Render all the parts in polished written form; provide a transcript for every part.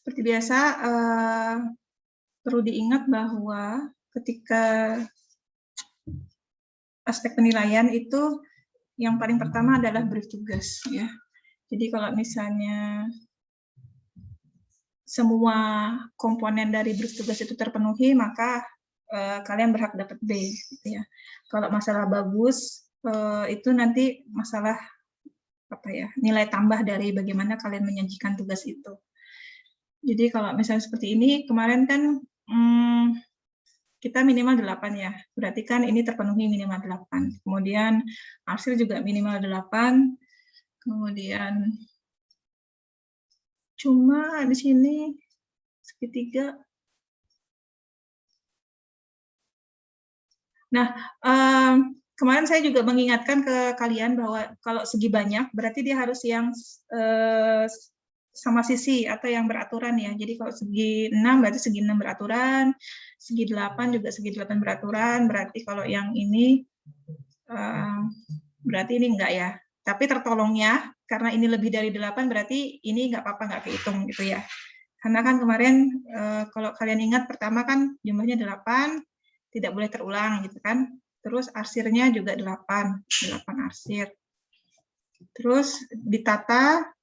seperti biasa, perlu diingat bahwa ketika aspek penilaian itu yang paling pertama adalah brief tugas, ya. Jadi kalau misalnya semua komponen dari brief tugas itu terpenuhi, maka kalian berhak dapat B, gitu ya. Kalau masalah bagus, itu nanti masalah nilai tambah dari bagaimana kalian menyajikan tugas itu. Jadi kalau misalnya seperti ini, kemarin kan kita minimal 8 ya, berarti kan ini terpenuhi minimal 8. Kemudian hasil juga minimal 8, kemudian cuma di sini segitiga. Nah, kemarin saya juga mengingatkan ke kalian bahwa kalau segi banyak, berarti dia harus yang sama sisi atau yang beraturan ya. Jadi kalau segi 6 berarti segi 6 beraturan, segi 8 juga segi 8 beraturan, berarti kalau yang ini berarti ini enggak ya. Tapi tertolongnya, karena ini lebih dari 8 berarti ini enggak apa-apa, enggak kehitung gitu ya. Karena kan kemarin kalau kalian ingat pertama kan jumlahnya 8, tidak boleh terulang gitu kan. Terus arsirnya juga 8 arsir. Terus ditata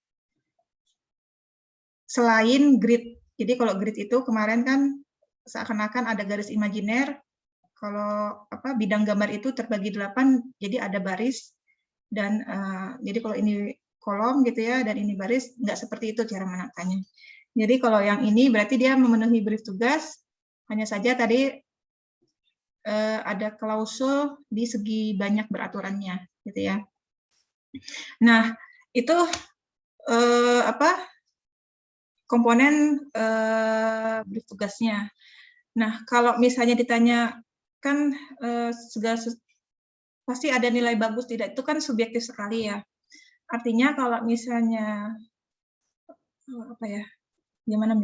selain grid. Jadi kalau grid itu kemarin kan seakan-akan ada garis imajiner. Kalau bidang gambar itu terbagi 8, jadi ada baris dan jadi kalau ini kolom gitu ya dan ini baris, nggak seperti itu cara menatanya. Jadi kalau yang ini berarti dia memenuhi brief tugas, hanya saja tadi ada klausul di segi banyak beraturannya gitu ya. Nah, itu komponen brief tugasnya. Nah, kalau misalnya ditanya kan segala pasti ada nilai bagus tidak, itu kan subjektif sekali ya. Artinya kalau misalnya gimana?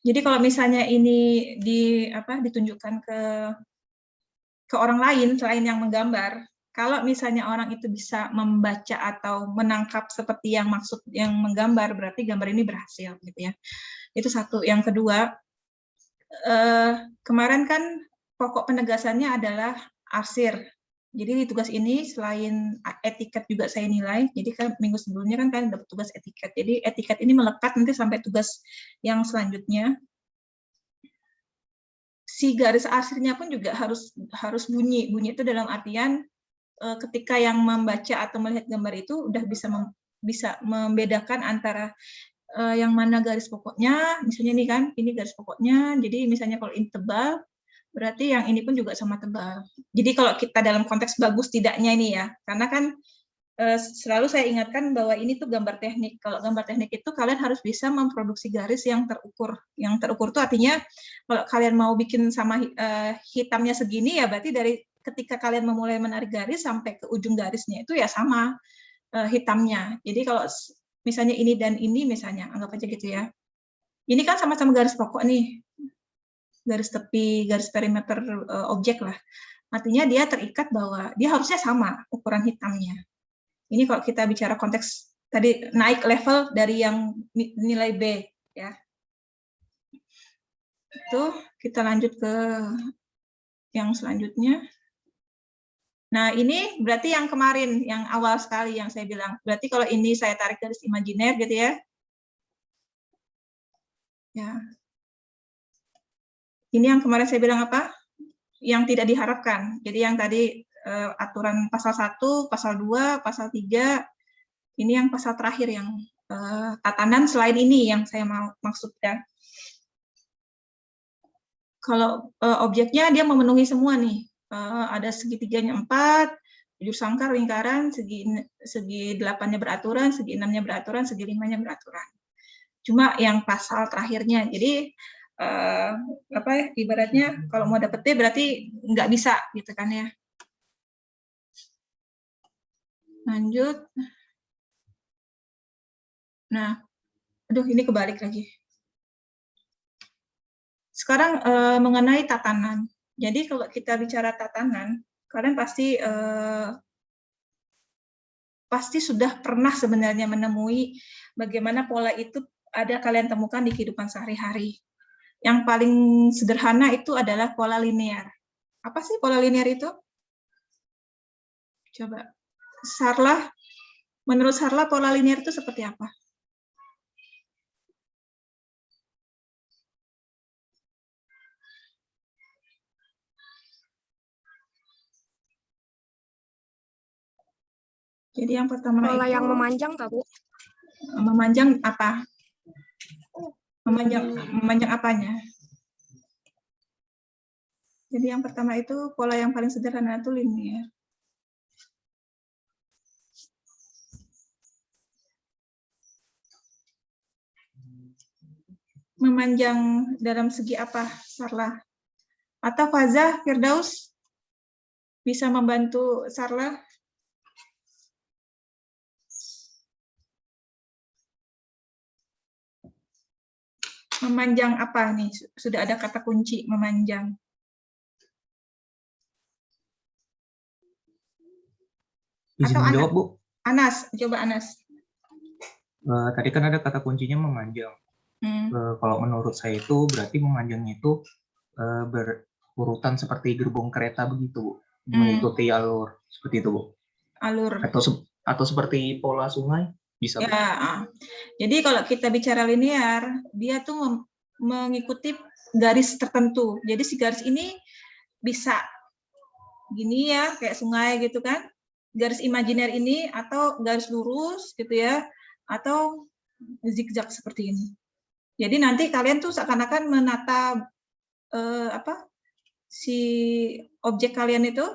Jadi kalau misalnya ini ditunjukkan ke orang lain selain yang menggambar, kalau misalnya orang itu bisa membaca atau menangkap seperti yang maksud yang menggambar, berarti gambar ini berhasil gitu ya. Itu satu. Yang kedua, kemarin kan pokok penegasannya adalah arsir. Jadi di tugas ini selain etiket juga saya nilai, jadi kan minggu sebelumnya kan kalian dapat tugas etiket. Jadi etiket ini melekat nanti sampai tugas yang selanjutnya. Si garis arsirnya pun juga harus bunyi. Bunyi itu dalam artian ketika yang membaca atau melihat gambar itu udah bisa membedakan antara yang mana garis pokoknya, misalnya ini kan, ini garis pokoknya, jadi misalnya kalau ini tebal, berarti yang ini pun juga sama tebal. Jadi kalau kita dalam konteks bagus tidaknya ini ya, karena kan selalu saya ingatkan bahwa ini tuh gambar teknik. Kalau gambar teknik itu kalian harus bisa memproduksi garis yang terukur. Yang terukur itu artinya kalau kalian mau bikin sama hitamnya segini ya berarti dari ketika kalian memulai menarik garis sampai ke ujung garisnya itu ya sama hitamnya. Jadi kalau misalnya ini dan ini misalnya, anggap aja gitu ya. Ini kan sama-sama garis pokok nih. Garis tepi, garis perimeter objek lah. Artinya dia terikat bahwa dia harusnya sama ukuran hitamnya. Ini kalau kita bicara konteks tadi naik level dari yang nilai B ya. Itu kita lanjut ke yang selanjutnya. Nah, ini berarti yang kemarin, yang awal sekali yang saya bilang. Berarti kalau ini saya tarik garis imajiner gitu ya. Ya. Ini yang kemarin saya bilang apa? Yang tidak diharapkan. Jadi yang tadi aturan pasal 1, pasal 2, pasal 3, ini yang pasal terakhir yang tatanan selain ini yang saya mau maksudkan. Kalau objeknya dia memenuhi semua nih. Ada segitiganya 4, bujur sangkar, lingkaran, segi 8-nya beraturan, segi 6-nya beraturan, segi 5-nya beraturan. Cuma yang pasal terakhirnya. Jadi ibaratnya kalau mau dapet D berarti nggak bisa gitu kan ya. Lanjut. Nah, aduh ini kebalik lagi. Sekarang mengenai tatanan. Jadi kalau kita bicara tatanan, kalian pasti sudah pernah sebenarnya menemui bagaimana pola itu ada kalian temukan di kehidupan sehari-hari. Yang paling sederhana itu adalah pola linear. Apa sih pola linear itu? Coba, Sarlah, menurut Sarlah pola linear itu seperti apa? Jadi yang pertama pola itu yang memanjang, Kak, Bu. Memanjang apa? Memanjang apanya? Jadi yang pertama itu pola yang paling sederhana itu linear. Memanjang dalam segi apa, Sarlah? Atau Fazah, Firdaus bisa membantu Sarlah? Memanjang apa nih? Sudah ada kata kunci memanjang. Izin Atau menjawab, Bu. Anas, coba Anas. Tadi kan ada kata kuncinya memanjang. Kalau menurut saya itu berarti memanjangnya itu berurutan seperti gerbong kereta begitu, Bu. Mengikuti alur seperti itu, Bu. Alur. Atau seperti pola sungai bisa, Bu. Ya, jadi kalau kita bicara linear, dia tuh mengikuti garis tertentu. Jadi si garis ini bisa gini ya, kayak sungai gitu kan. Garis imajiner ini atau garis lurus gitu ya, atau zigzag seperti ini. Jadi nanti kalian tuh seakan-akan menata si objek kalian itu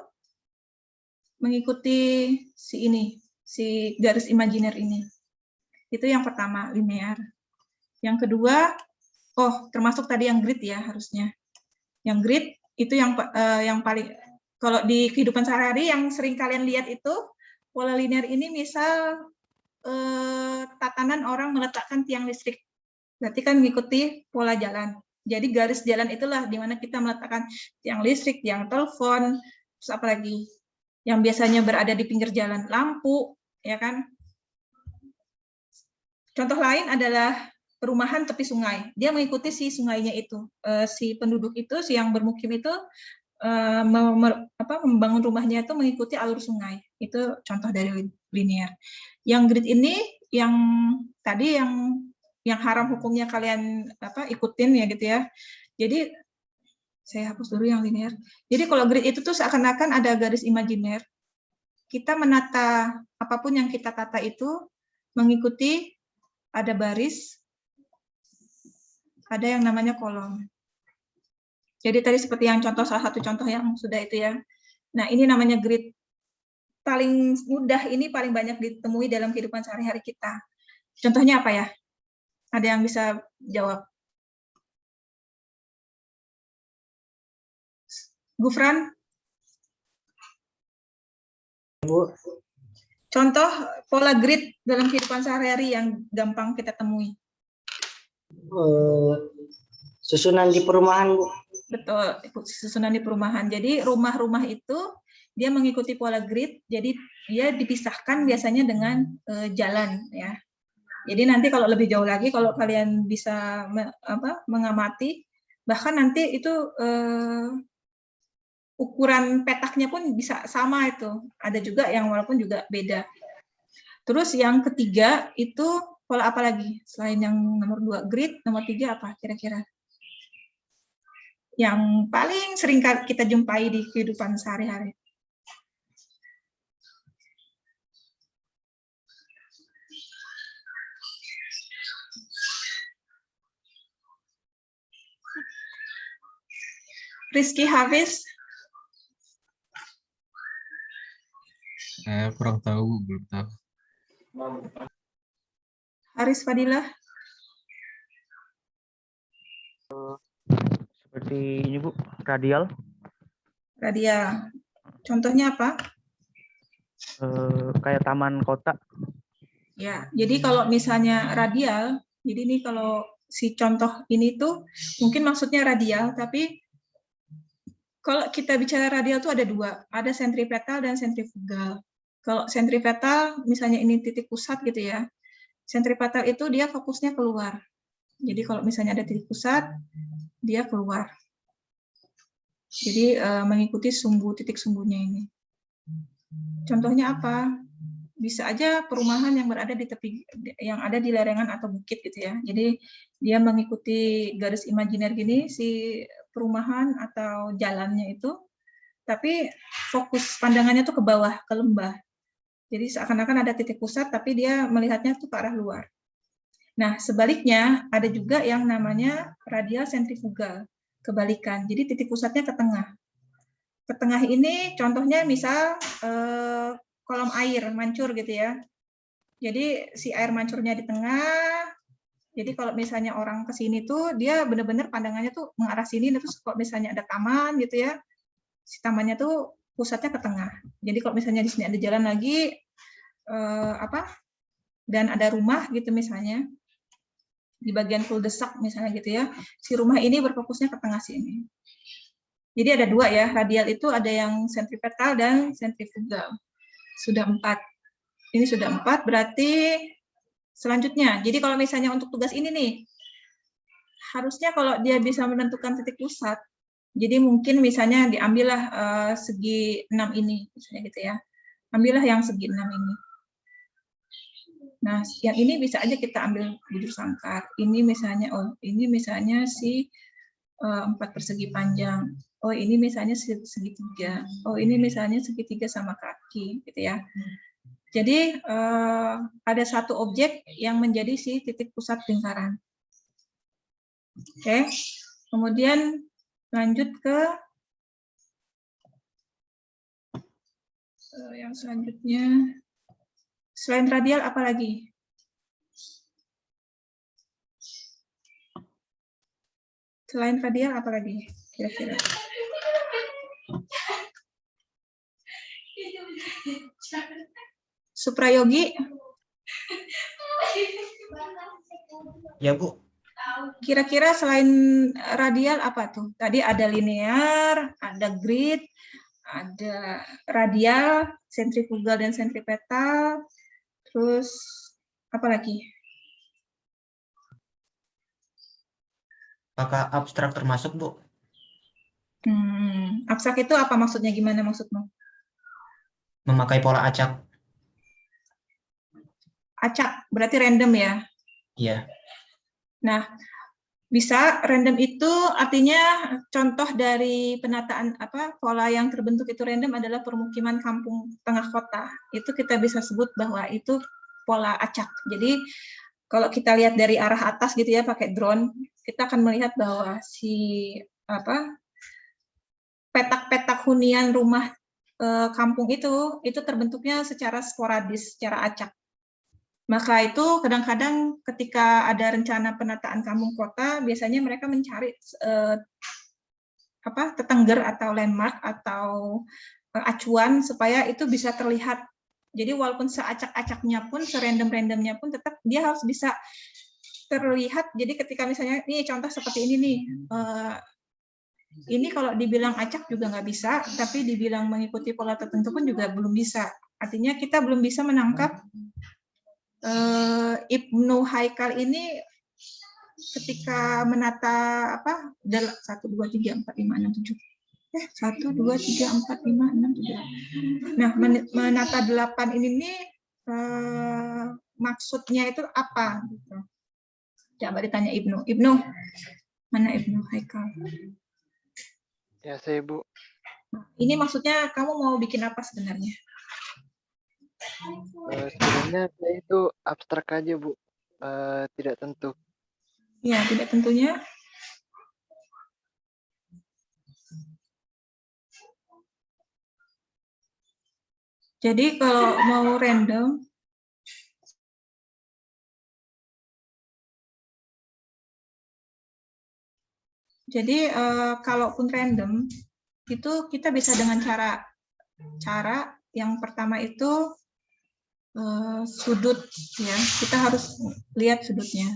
mengikuti si ini, si garis imajiner ini. Itu yang pertama, linear. Yang kedua, termasuk tadi yang grid ya harusnya. Yang grid itu yang paling, kalau di kehidupan sehari-hari yang sering kalian lihat itu, pola linear ini misal tatanan orang meletakkan tiang listrik. Berarti kan mengikuti pola jalan. Jadi garis jalan itulah di mana kita meletakkan tiang listrik, tiang telepon, terus apa lagi? Yang biasanya berada di pinggir jalan, lampu, ya kan? Contoh lain adalah perumahan tepi sungai. Dia mengikuti si sungainya itu, si penduduk itu, si yang bermukim itu membangun rumahnya itu mengikuti alur sungai. Itu contoh dari linear. Yang grid ini yang tadi yang haram hukumnya kalian ikutin ya gitu ya. Jadi saya hapus dulu yang linear. Jadi kalau grid itu tuh seakan-akan ada garis imajiner. Kita menata apapun yang kita tata itu mengikuti ada baris, ada yang namanya kolom. Jadi tadi seperti yang salah satu contoh yang sudah itu ya. Nah, ini namanya grid. Paling mudah ini paling banyak ditemui dalam kehidupan sehari-hari kita. Contohnya apa ya? Ada yang bisa jawab? Gufran? Bu. Contoh pola grid dalam kehidupan sehari-hari yang gampang kita temui. Susunan di perumahan, Bu. Betul, susunan di perumahan. Jadi rumah-rumah itu dia mengikuti pola grid, jadi dia dipisahkan biasanya dengan jalan ya. Jadi nanti kalau lebih jauh lagi, kalau kalian bisa mengamati, bahkan nanti itu ukuran petaknya pun bisa sama itu. Ada juga yang walaupun juga beda. Terus yang ketiga itu pola apa lagi? Selain yang nomor 2 grid, nomor 3 apa kira-kira? Yang paling sering kita jumpai di kehidupan sehari-hari. Rizky Hafiz? Saya kurang tahu, belum tahu. Haris Fadilah? Seperti ini, Bu, radial. Radial. Contohnya apa? Kayak taman kota. Ya, jadi kalau misalnya radial, jadi ini kalau si contoh ini tuh mungkin maksudnya radial, tapi kalau kita bicara radial tuh ada dua, ada sentripetal dan sentrifugal. Kalau sentripetal, misalnya ini titik pusat gitu ya, Sentripetal itu dia fokusnya keluar. Jadi kalau misalnya ada titik pusat, dia keluar. Jadi mengikuti titik sumbunya ini. Contohnya apa? Bisa aja perumahan yang berada di tepi, yang ada di lereng atau bukit gitu ya. Jadi dia mengikuti garis imajiner gini si perumahan atau jalannya itu, tapi fokus pandangannya tuh ke bawah, ke lembah. Jadi seakan-akan ada titik pusat, tapi dia melihatnya tuh ke arah luar. Nah, sebaliknya ada juga yang namanya radial sentrifugal, kebalikan. Jadi titik pusatnya ke tengah. Ke tengah ini contohnya misal kolom air mancur gitu ya. Jadi si air mancurnya di tengah. Jadi kalau misalnya orang ke sini tuh dia benar-benar pandangannya tuh mengarah sini. Terus kalau misalnya ada taman gitu ya, si tamannya tuh pusatnya ke tengah. Jadi kalau misalnya di sini ada jalan lagi dan ada rumah gitu misalnya di bagian cul-de-sac misalnya gitu ya, si rumah ini berfokusnya ke tengah sini. Jadi ada dua ya, radial itu ada yang sentripetal dan sentrifugal. Sudah 4. Ini sudah 4, berarti selanjutnya. Jadi kalau misalnya untuk tugas ini nih, harusnya kalau dia bisa menentukan titik pusat, jadi mungkin misalnya diambillah segi 6 ini, misalnya gitu ya. Ambillah yang segi 6 ini. Nah, yang ini bisa aja kita ambil bujur sangkar. Ini misalnya, ini misalnya si 4 persegi panjang. Oh, ini misalnya segitiga. Oh, ini misalnya segitiga sama kaki, gitu ya. Jadi ada satu objek yang menjadi si titik pusat lingkaran. Oke. Kemudian lanjut ke yang selanjutnya. Selain radial apa lagi? Selain radial apa lagi? Kira-kira. Suprayogi? Ya, Bu. Kira-kira selain radial apa tuh? Tadi ada linear, ada grid, ada radial, sentrifugal dan sentripetal, terus apa lagi? Apakah abstrak termasuk, Bu? Abstrak itu apa maksudnya? Gimana maksudmu? Memakai pola acak. Acak, berarti random ya? Iya. Nah, bisa random itu artinya contoh dari penataan pola yang terbentuk itu random adalah permukiman kampung tengah kota. Itu kita bisa sebut bahwa itu pola acak. Jadi kalau kita lihat dari arah atas gitu ya pakai drone, kita akan melihat bahwa si petak-petak hunian rumah kampung itu terbentuknya secara sporadis, secara acak. Maka itu kadang-kadang ketika ada rencana penataan kampung kota, biasanya mereka mencari tetengger atau landmark atau acuan supaya itu bisa terlihat. Jadi walaupun seacak-acaknya pun, serandom-randomnya pun tetap dia harus bisa terlihat. Jadi ketika misalnya nih contoh seperti ini nih, ini kalau dibilang acak juga nggak bisa, tapi dibilang mengikuti pola tertentu pun juga belum bisa. Artinya kita belum bisa menangkap Ibnu Haikal ini ketika menata 1, 2, 3, 4, 5, 6, 7. 1, 2, 3, 4, 5, 6, 7. Nah, menata 8 ini nih maksudnya itu apa? Gitu. Coba ditanya Ibnu. Ibnu, mana Ibnu Haikal? Ya, saya Bu. Ini maksudnya kamu mau bikin apa sebenarnya? Sebenarnya saya itu abstrak aja Bu, tidak tentu. Ya, tidak tentunya. Jadi kalau mau random, jadi kalaupun random, itu kita bisa dengan cara yang pertama itu sudut ya, kita harus lihat sudutnya.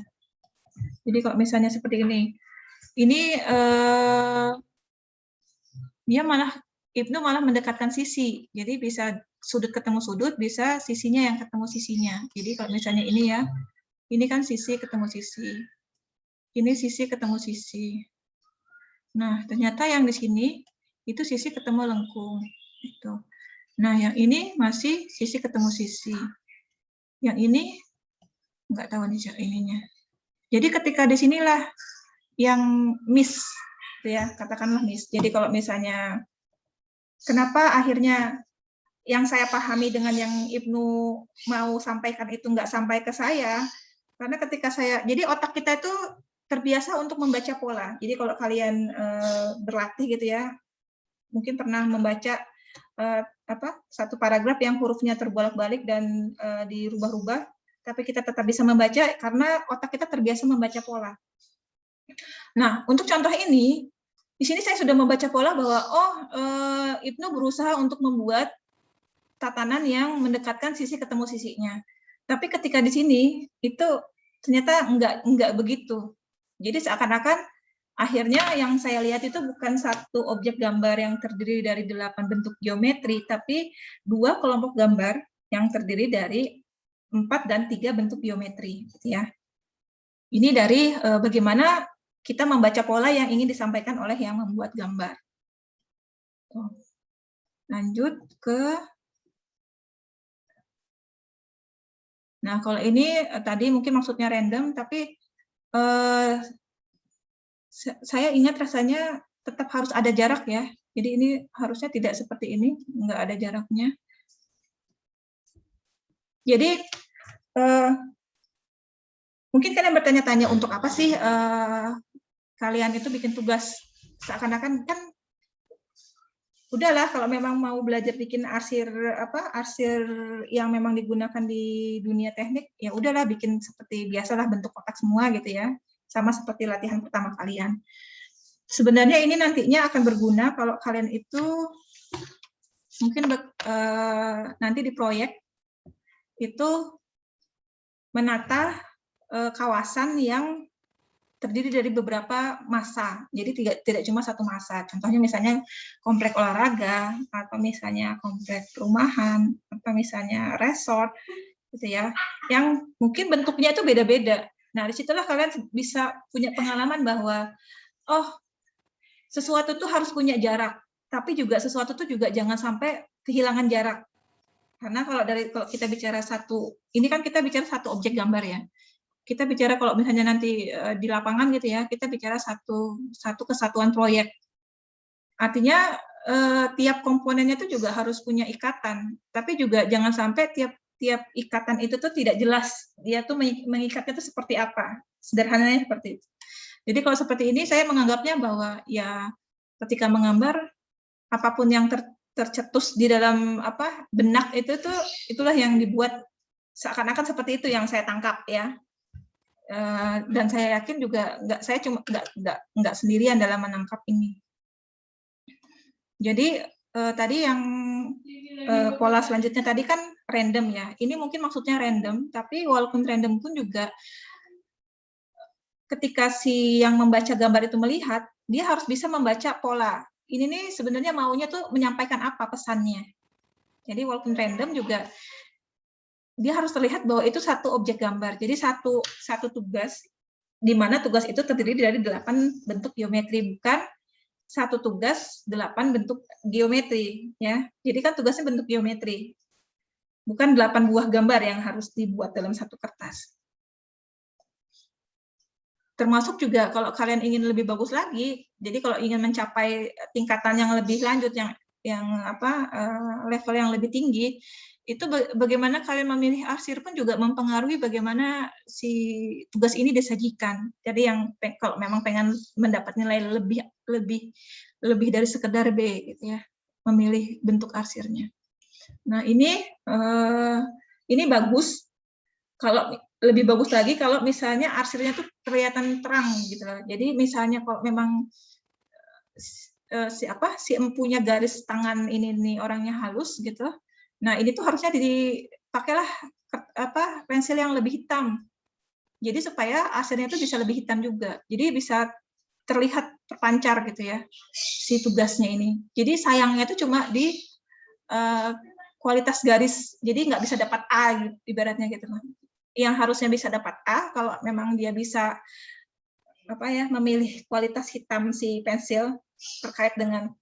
Jadi kalau misalnya seperti ini dia Ibnu malah mendekatkan sisi, jadi bisa sudut ketemu sudut, bisa sisinya yang ketemu sisinya. Jadi kalau misalnya ini ya, Ini kan sisi ketemu sisi. Ini sisi ketemu sisi. Nah, ternyata yang di sini itu sisi ketemu lengkung. Itu. Nah, yang ini masih sisi ketemu sisi. Yang ini nggak tahu nih ininya. Jadi ketika di sinilah yang miss, ya katakanlah miss. Jadi kalau misalnya kenapa akhirnya yang saya pahami dengan yang Ibnu mau sampaikan itu nggak sampai ke saya, karena ketika saya, jadi otak kita itu terbiasa untuk membaca pola. Jadi kalau kalian berlatih gitu ya, mungkin pernah membaca satu paragraf yang hurufnya terbolak-balik dan dirubah-rubah, tapi kita tetap bisa membaca karena otak kita terbiasa membaca pola. Nah, untuk contoh ini, di sini saya sudah membaca pola bahwa Ibnu berusaha untuk membuat tatanan yang mendekatkan sisi ketemu sisinya. Tapi ketika di sini itu ternyata enggak begitu. Jadi seakan-akan akhirnya yang saya lihat itu bukan satu objek gambar yang terdiri dari 8 bentuk geometri, tapi 2 kelompok gambar yang terdiri dari 4 dan 3 bentuk geometri, gitu ya. Ini dari bagaimana kita membaca pola yang ingin disampaikan oleh yang membuat gambar. Lanjut ke. Nah, kalau ini tadi mungkin maksudnya random, tapi saya ingat rasanya tetap harus ada jarak ya. Jadi ini harusnya tidak seperti ini, nggak ada jaraknya. Jadi mungkin kalian bertanya-tanya untuk apa sih kalian itu bikin tugas, seakan-akan kan udahlah kalau memang mau belajar bikin arsir yang memang digunakan di dunia teknik, ya udahlah bikin seperti biasalah bentuk kotak semua gitu ya, sama seperti latihan pertama kalian. Sebenarnya ini nantinya akan berguna kalau kalian itu mungkin nanti di proyek itu menata kawasan yang terdiri dari beberapa massa, jadi tidak cuma satu massa. Contohnya misalnya komplek olahraga, atau misalnya komplek perumahan, atau misalnya resort, gitu ya, yang mungkin bentuknya itu beda-beda. Nah, disitulah kalian bisa punya pengalaman bahwa, oh, sesuatu tuh harus punya jarak, tapi juga sesuatu tuh juga jangan sampai kehilangan jarak. Karena kalau kita bicara ini kan kita bicara satu objek gambar ya. Kita bicara kalau misalnya nanti di lapangan gitu ya, kita bicara satu kesatuan proyek. Artinya tiap komponennya itu juga harus punya ikatan, tapi juga jangan sampai tiap ikatan itu tuh tidak jelas dia tuh mengikatnya itu seperti apa. Sederhananya seperti itu. Jadi kalau seperti ini saya menganggapnya bahwa ya ketika menggambar apapun yang tercetus di dalam benak itulah yang dibuat seakan-akan seperti itu yang saya tangkap ya. Dan saya yakin juga saya cuma nggak sendirian dalam menangkap ini. Jadi tadi yang pola selanjutnya tadi kan random ya. Ini mungkin maksudnya random, tapi walaupun random pun juga ketika si yang membaca gambar itu melihat, dia harus bisa membaca pola. Ini nih sebenarnya maunya tuh menyampaikan apa pesannya. Jadi walaupun random juga dia harus terlihat bahwa itu satu objek gambar. Jadi satu tugas, di mana tugas itu terdiri dari 8 bentuk geometri, bukan satu tugas 8 bentuk geometri. Ya. Jadi kan tugasnya bentuk geometri, bukan 8 buah gambar yang harus dibuat dalam satu kertas. Termasuk juga kalau kalian ingin lebih bagus lagi, jadi kalau ingin mencapai tingkatan yang lebih lanjut, level yang lebih tinggi, itu bagaimana kalian memilih arsir pun juga mempengaruhi bagaimana si tugas ini disajikan. Jadi yang kalau memang pengen mendapat nilai lebih dari sekedar B gitu ya, memilih bentuk arsirnya. Nah, ini bagus. Kalau lebih bagus lagi kalau misalnya arsirnya tuh kelihatan terang gitu. Jadi misalnya kalau memang si empunya garis tangan ini nih orangnya halus gitu. Nah, ini tuh harusnya dipakailah pensil yang lebih hitam. Jadi supaya arsirnya itu bisa lebih hitam juga. Jadi bisa terlihat terpancar gitu ya si tugasnya ini. Jadi sayangnya itu cuma di kualitas garis. Jadi nggak bisa dapat A ibaratnya gitu. yang harusnya bisa dapat A kalau memang dia bisa memilih kualitas hitam si pensil terkait dengan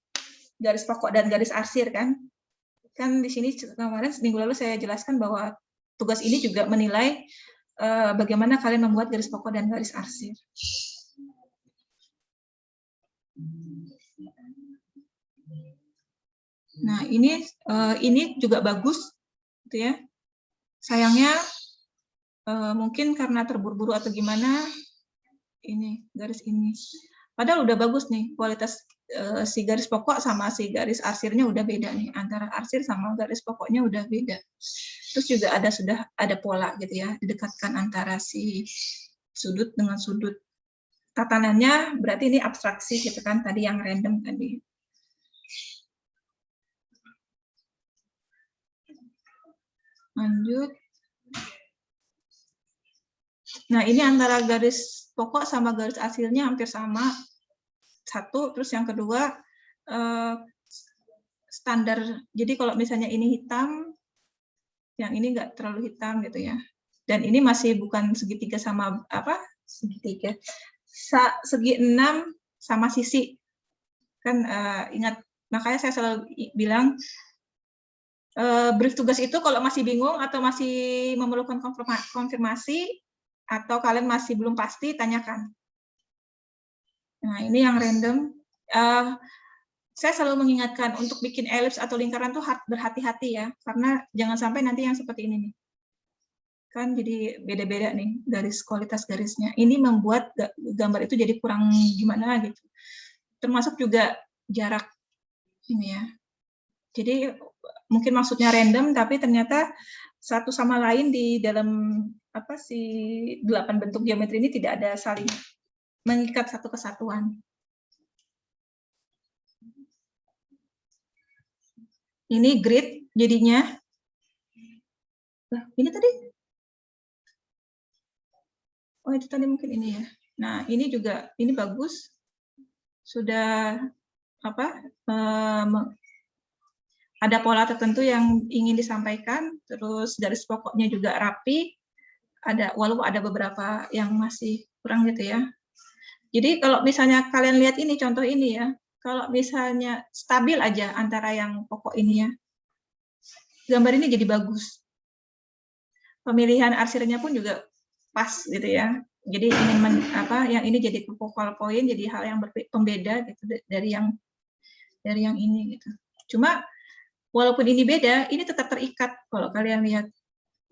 garis pokok dan garis arsir kan di sini kemarin minggu lalu saya jelaskan bahwa tugas ini juga menilai bagaimana kalian membuat garis pokok dan garis arsir. Nah, ini juga bagus, gitu ya. Sayangnya mungkin karena terburu-buru atau gimana, ini garis ini. Padahal udah bagus nih, kualitas si garis pokok sama si garis arsirnya udah beda nih, antara arsir sama garis pokoknya udah beda. Terus juga sudah ada pola gitu ya, didekatkan antara si sudut dengan sudut. Tatanannya berarti ini abstraksi gitu kan, tadi yang random tadi. Lanjut. Nah, ini antara garis pokok sama garis arsirnya hampir sama. Satu, terus yang kedua standar. Jadi kalau misalnya ini hitam, yang ini nggak terlalu hitam gitu ya. Dan ini masih bukan segitiga sama segitiga. Segi 6 sama sisi. Kan ingat, makanya saya selalu bilang brief tugas itu kalau masih bingung atau masih memerlukan konfirmasi atau kalian masih belum pasti, tanyakan. Nah, ini yang random. Saya selalu mengingatkan untuk bikin elips atau lingkaran tuh berhati-hati ya, karena jangan sampai nanti yang seperti ini nih. Kan jadi beda-beda nih kualitas garisnya. Ini membuat gambar itu jadi kurang gimana gitu. Termasuk juga jarak ini ya. Jadi mungkin maksudnya random, tapi ternyata satu sama lain di dalam si 8 bentuk geometri ini tidak ada saling mengikat satu kesatuan. Ini grid jadinya. Nah, ini tadi. Oh, itu tadi mungkin ini ya. Nah, ini juga, ini bagus. Sudah ada pola tertentu yang ingin disampaikan, terus garis pokoknya juga rapi, walaupun ada beberapa yang masih kurang gitu ya. Jadi kalau misalnya kalian lihat ini, contoh ini ya, kalau misalnya stabil aja antara yang pokok ini ya, gambar ini jadi bagus. Pemilihan arsirnya pun juga pas gitu ya. Jadi ingin yang ini jadi focal point, jadi hal yang pembeda gitu dari yang ini gitu. Cuma walaupun ini beda, ini tetap terikat. Kalau kalian lihat,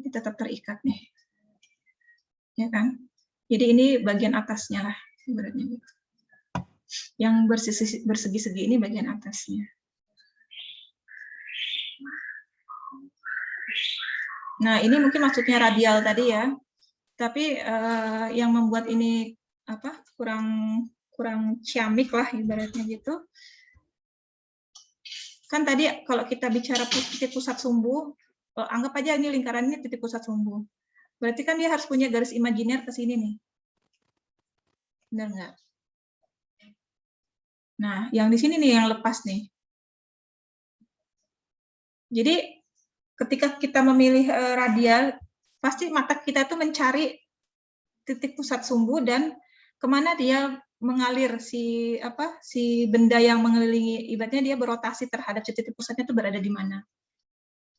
ini tetap terikat nih, ya kan? Jadi ini bagian atasnya lah, ibaratnya gitu. Yang bersegi-segi ini bagian atasnya. Nah, ini mungkin maksudnya radial tadi ya. Tapi yang membuat ini kurang ciamik lah ibaratnya gitu. Kan tadi kalau kita bicara titik pusat sumbu, anggap aja ini lingkarannya titik pusat sumbu. Berarti kan dia harus punya garis imajiner ke sini nih. Benar nggak? Nah, yang di sini nih yang lepas nih. Jadi ketika kita memilih radial, pasti mata kita itu mencari titik pusat sumbu dan kemana dia mengalir si benda yang mengelilingi, ibaratnya dia berotasi terhadap titik pusatnya itu berada di mana.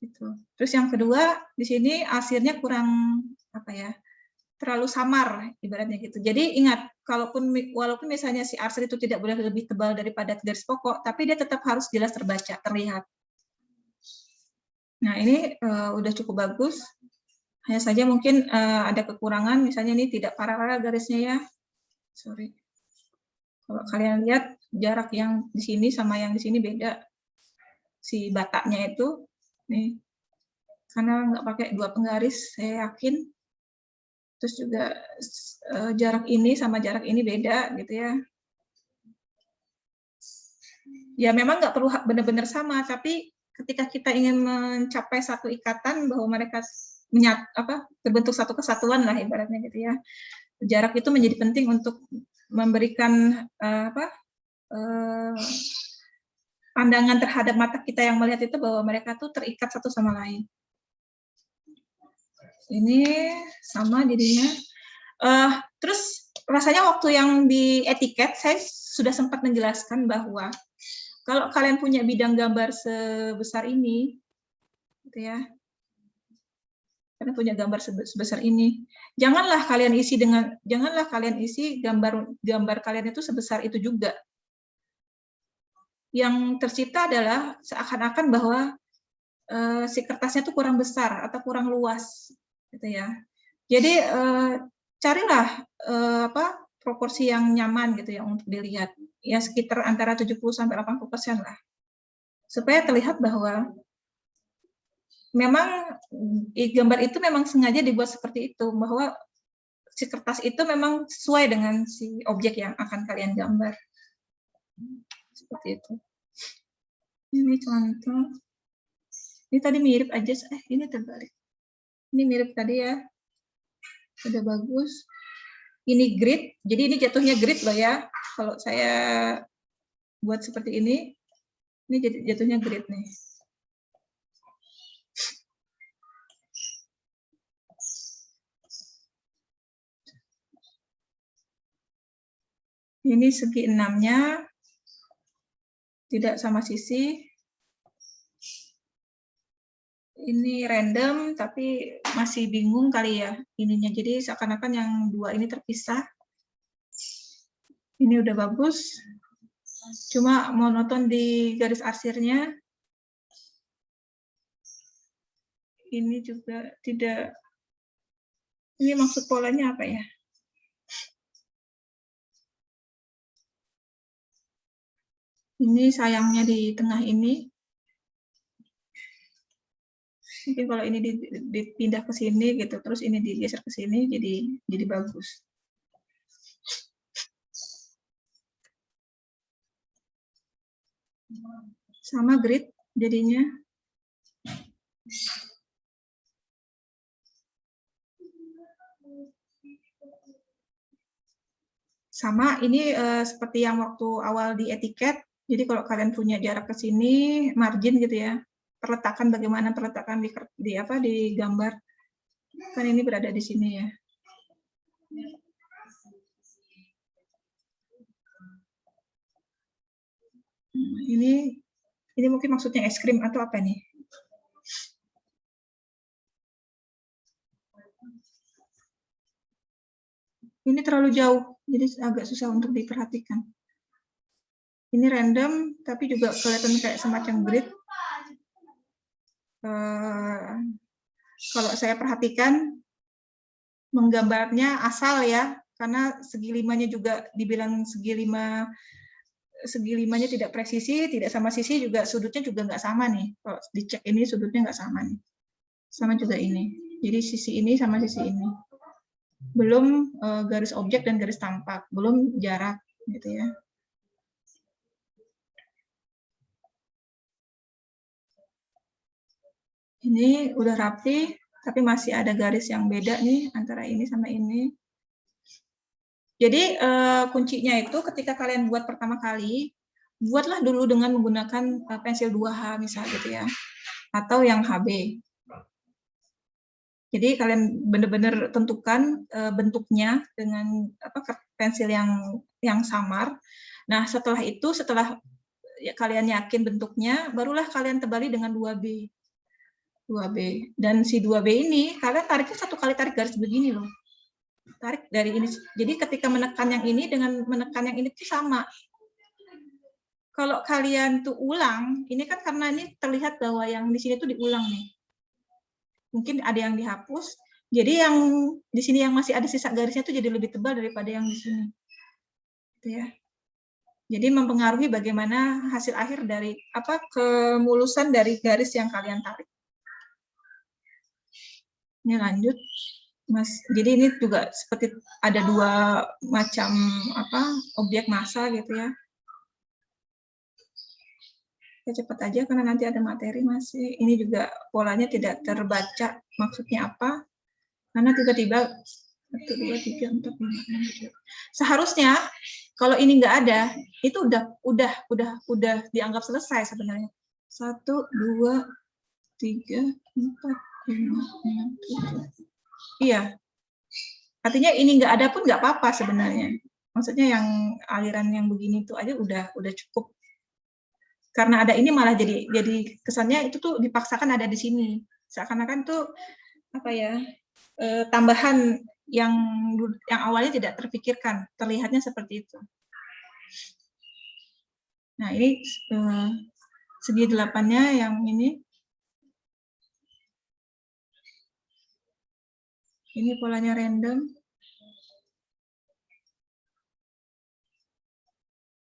Gitu. Terus yang kedua di sini arsirnya kurang terlalu samar ibaratnya gitu. Jadi ingat, walaupun misalnya si arsir itu tidak boleh lebih tebal daripada garis pokok, tapi dia tetap harus jelas terbaca, terlihat. Nah, ini udah cukup bagus. Hanya saja mungkin ada kekurangan, misalnya ini tidak paralel garisnya ya. Sorry. Kalau kalian lihat jarak yang di sini sama yang di sini beda. Si bataknya itu nih, karena nggak pakai 2 penggaris, saya yakin. Terus juga jarak ini sama jarak ini beda gitu ya. Ya memang nggak perlu benar-benar sama, tapi ketika kita ingin mencapai satu ikatan bahwa mereka terbentuk satu kesatuan lah ibaratnya gitu ya. Jarak itu menjadi penting untuk memberikan pandangan terhadap mata kita yang melihat itu bahwa mereka tuh terikat satu sama lain. Ini sama jadinya. Terus rasanya waktu yang di etiket saya sudah sempat menjelaskan bahwa kalau kalian punya bidang gambar sebesar ini, gitu ya, kalian punya gambar sebesar ini, janganlah kalian isi gambar kalian itu sebesar itu juga. Yang tercipta adalah seakan-akan bahwa si kertasnya itu kurang besar atau kurang luas, gitu ya. Jadi carilah proporsi yang nyaman gitu ya untuk dilihat, ya sekitar antara 70-80% lah, supaya terlihat bahwa memang gambar itu memang sengaja dibuat seperti itu, bahwa si kertas itu memang sesuai dengan si objek yang akan kalian gambar. Seperti itu. Ini contoh. Ini tadi mirip aja, ini terbalik. Ini mirip tadi ya. Sudah bagus. Ini grid, jadi ini jatuhnya grid loh ya. Kalau saya buat seperti ini jatuhnya grid nih. Ini segi 6-nya tidak sama sisi. Ini random tapi masih bingung kali ya ininya. Jadi seakan-akan yang dua ini terpisah. Ini udah bagus. Cuma monoton di garis arsirnya. Ini juga tidak. Ini maksud polanya apa ya? Ini sayangnya di tengah ini. Mungkin kalau ini dipindah ke sini gitu, terus ini digeser ke sini, jadi bagus. Sama grid jadinya. Sama ini seperti yang waktu awal di etiket. Jadi kalau kalian punya jarak ke sini, margin gitu ya. Perletakan bagaimana perletakan di gambar. Kan ini berada di sini ya. Ini mungkin maksudnya es krim atau apa nih? Ini terlalu jauh, jadi agak susah untuk diperhatikan. Ini random, tapi juga kelihatan kayak semacam grid. Kalau saya perhatikan, menggambarnya asal ya, karena segi limanya juga dibilang segi limanya tidak presisi, tidak sama sisi, juga sudutnya juga nggak sama nih. Kalau dicek ini sudutnya nggak sama nih. Sama juga ini. Jadi sisi ini sama sisi ini. Belum garis objek dan garis tampak, belum jarak gitu ya. Ini udah rapi, tapi masih ada garis yang beda nih antara ini sama ini. Jadi kuncinya itu ketika kalian buat pertama kali, buatlah dulu dengan menggunakan pensil 2H misalnya gitu ya, atau yang HB. Jadi kalian benar-benar tentukan bentuknya dengan pensil yang samar. Nah setelah itu, setelah kalian yakin bentuknya, barulah kalian tebali dengan 2B. Dan si 2B ini kalian tariknya satu kali tarik garis begini loh. Tarik dari ini. Jadi ketika menekan yang ini dengan menekan yang ini itu sama. Kalau kalian tuh ulang, ini kan karena ini terlihat bahwa yang di sini tuh diulang nih. Mungkin ada yang dihapus. Jadi yang di sini yang masih ada sisa garisnya itu jadi lebih tebal daripada yang di sini. Gitu ya. Jadi mempengaruhi bagaimana hasil akhir dari kemulusan dari garis yang kalian tarik. Ini lanjut, Mas. Jadi ini juga seperti ada dua macam objek massa gitu ya. Kita cepat aja karena nanti ada materi masih. Ini juga polanya tidak terbaca maksudnya apa. Karena tiba-tiba 1, 2, 3, 4, 5, 6, 7. Seharusnya kalau ini nggak ada, itu udah dianggap selesai sebenarnya. 1, 2, 3, 4, 5, 6, 7. Iya. Artinya ini nggak ada pun nggak apa-apa sebenarnya. Maksudnya yang aliran yang begini tuh aja udah cukup. Karena ada ini malah jadi kesannya itu tuh dipaksakan ada di sini. Seakan-akan tuh apa ya, tambahan yang awalnya tidak terpikirkan, terlihatnya seperti itu. Nah, ini segi 8-nya yang ini. Ini polanya random.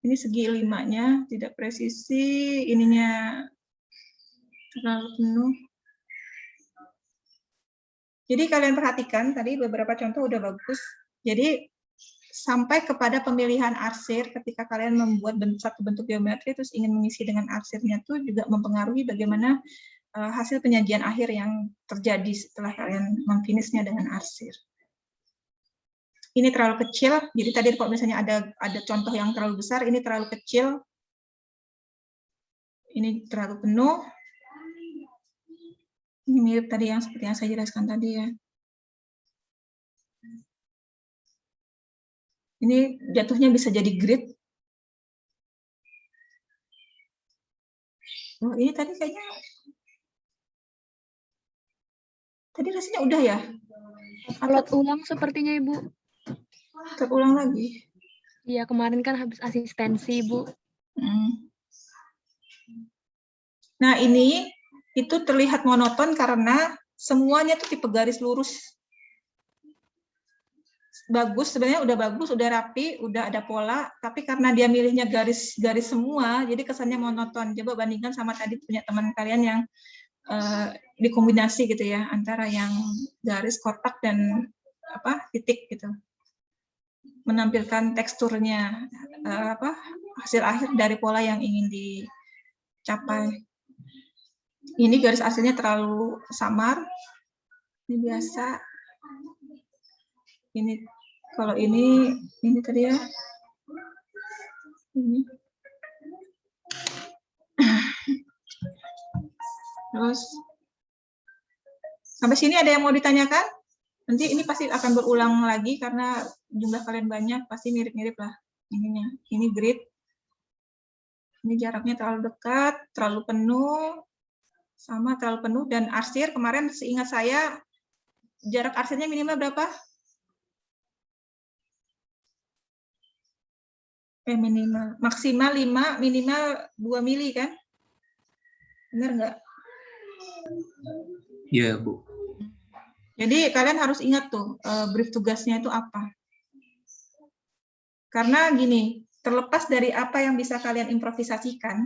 Ini segi 5-nya tidak presisi, ininya terlalu penuh. Jadi kalian perhatikan tadi beberapa contoh udah bagus. Jadi sampai kepada pemilihan arsir ketika kalian membuat satu bentuk geometri terus ingin mengisi dengan arsirnya itu juga mempengaruhi bagaimana hasil penyajian akhir yang terjadi setelah kalian memfinishnya dengan arsir. Ini terlalu kecil, jadi tadi kalau misalnya ada contoh yang terlalu besar, ini terlalu kecil, ini terlalu penuh. Ini mirip tadi yang seperti yang saya jelaskan tadi ya. Ini jatuhnya bisa jadi grid. Oh, ini tadi kayaknya, tadi rasanya udah ya? Upload ulang sepertinya Ibu. Terulang lagi. Iya, kemarin kan habis asistensi, Bu. Nah, ini itu terlihat monoton karena semuanya tuh tipe garis lurus. Bagus, sebenarnya udah bagus, udah rapi, udah ada pola, tapi karena dia milihnya garis-garis semua, jadi kesannya monoton. Coba bandingkan sama tadi punya teman kalian yang dikombinasi gitu ya, antara yang garis kotak dan titik gitu. Menampilkan teksturnya hasil akhir dari pola yang ingin dicapai. Ini garis arsirnya terlalu samar. Ini biasa. Ini kalau ini tadi ya. Ini. Terus sampai sini ada yang mau ditanyakan? Nanti ini pasti akan berulang lagi karena jumlah kalian banyak, pasti mirip-mirip lah ininya. Ini grid. Ini jaraknya terlalu dekat, terlalu penuh, sama terlalu penuh. Dan arsir kemarin seingat saya jarak arsirnya minimal berapa? Minimal, maksimal 5, minimal 2 mili kan? Benar nggak? Iya, Bu. Jadi kalian harus ingat tuh brief tugasnya itu apa. Karena gini, terlepas dari apa yang bisa kalian improvisasikan,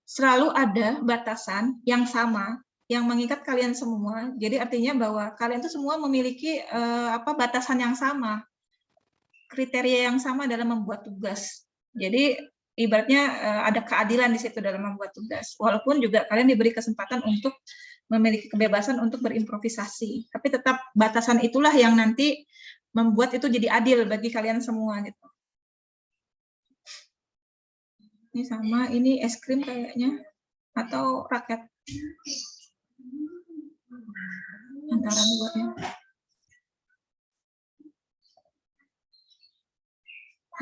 selalu ada batasan yang sama yang mengikat kalian semua. Jadi artinya bahwa kalian tuh semua memiliki batasan yang sama, kriteria yang sama dalam membuat tugas. Jadi ibaratnya ada keadilan di situ dalam membuat tugas. Walaupun juga kalian diberi kesempatan untuk memiliki kebebasan untuk berimprovisasi. Tapi tetap batasan itulah yang nanti membuat itu jadi adil bagi kalian semua gitu. Ini sama, ini es krim kayaknya atau raket. Antara duanya.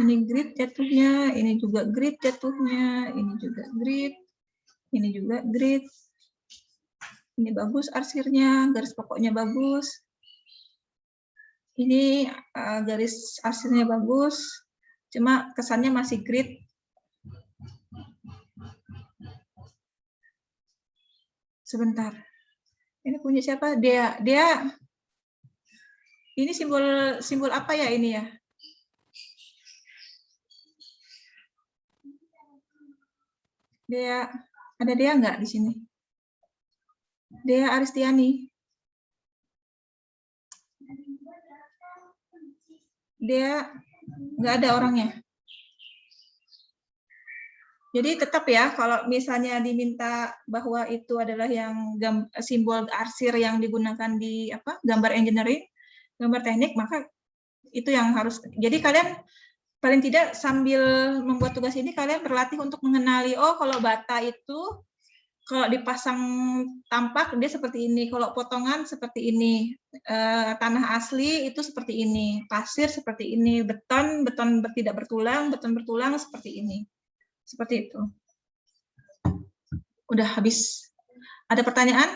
Ini grid jatuhnya, ini juga grid jatuhnya, ini juga grid, ini juga grid. Ini bagus arsirnya, garis pokoknya bagus. Ini garis arsirnya bagus, cuma kesannya masih grid. Sebentar. Ini punya siapa? Dia. Ini simbol apa ya ini ya? Dia, ada dia nggak di sini? Dea Aristiani. Dia nggak ada orangnya. Jadi tetap ya, kalau misalnya diminta bahwa itu adalah yang simbol arsir yang digunakan di gambar engineering, gambar teknik, maka itu yang harus. Jadi kalian paling tidak sambil membuat tugas ini kalian berlatih untuk mengenali, oh kalau bata itu Kalau dipasang tampak dia seperti ini, kalau potongan seperti ini, tanah asli itu seperti ini, pasir seperti ini, beton tidak bertulang, beton bertulang seperti ini. Seperti itu. Udah habis. Ada pertanyaan?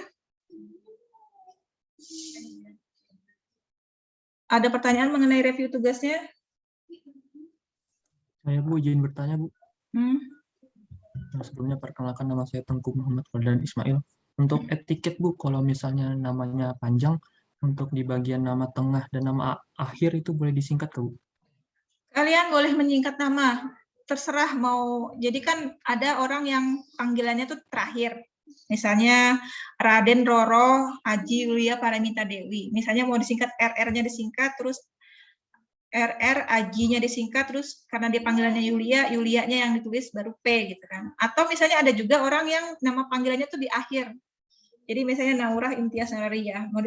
Ada pertanyaan mengenai review tugasnya? Saya Bu, izin bertanya Bu. Nah, sebelumnya perkenalkan, nama saya Tengku Muhammad Fardan Ismail. Untuk etiket Bu, kalau misalnya namanya panjang, untuk di bagian nama tengah dan nama akhir itu boleh disingkat ke Bu? Kalian boleh menyingkat nama, terserah mau. Jadi kan ada orang yang panggilannya tuh terakhir. Misalnya Raden Roro Aji Yulia Paramita Dewi. Misalnya mau disingkat RR-nya disingkat, terus RR Aji-nya disingkat, terus karena dia panggilannya Yulia, Yulianya yang ditulis baru P gitu kan. Atau misalnya ada juga orang yang nama panggilannya tuh di akhir. Jadi misalnya Naurah Imtiaz Nararia, mau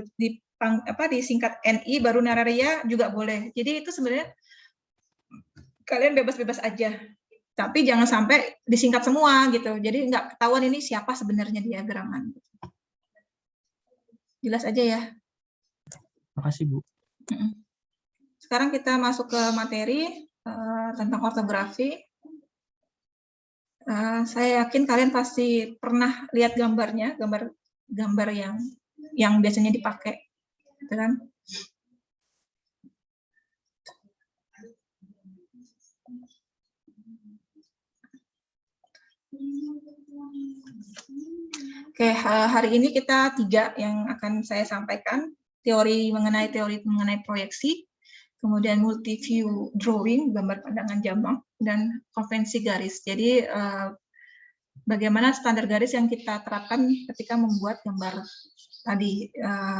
disingkat NI baru Nararia juga boleh. Jadi itu sebenarnya kalian bebas-bebas aja. Tapi jangan sampai disingkat semua gitu. Jadi nggak ketahuan ini siapa sebenarnya diagraman. Jelas aja ya. Makasih Bu. Sekarang kita masuk ke materi tentang ortografi. Saya yakin kalian pasti pernah lihat gambarnya, gambar yang biasanya dipakai, gitu kan? Oke, hari ini kita 3 yang akan saya sampaikan. Teori mengenai proyeksi, kemudian multi-view drawing, gambar pandangan jambang, dan konvensi garis. Jadi, bagaimana standar garis yang kita terapkan ketika membuat gambar tadi,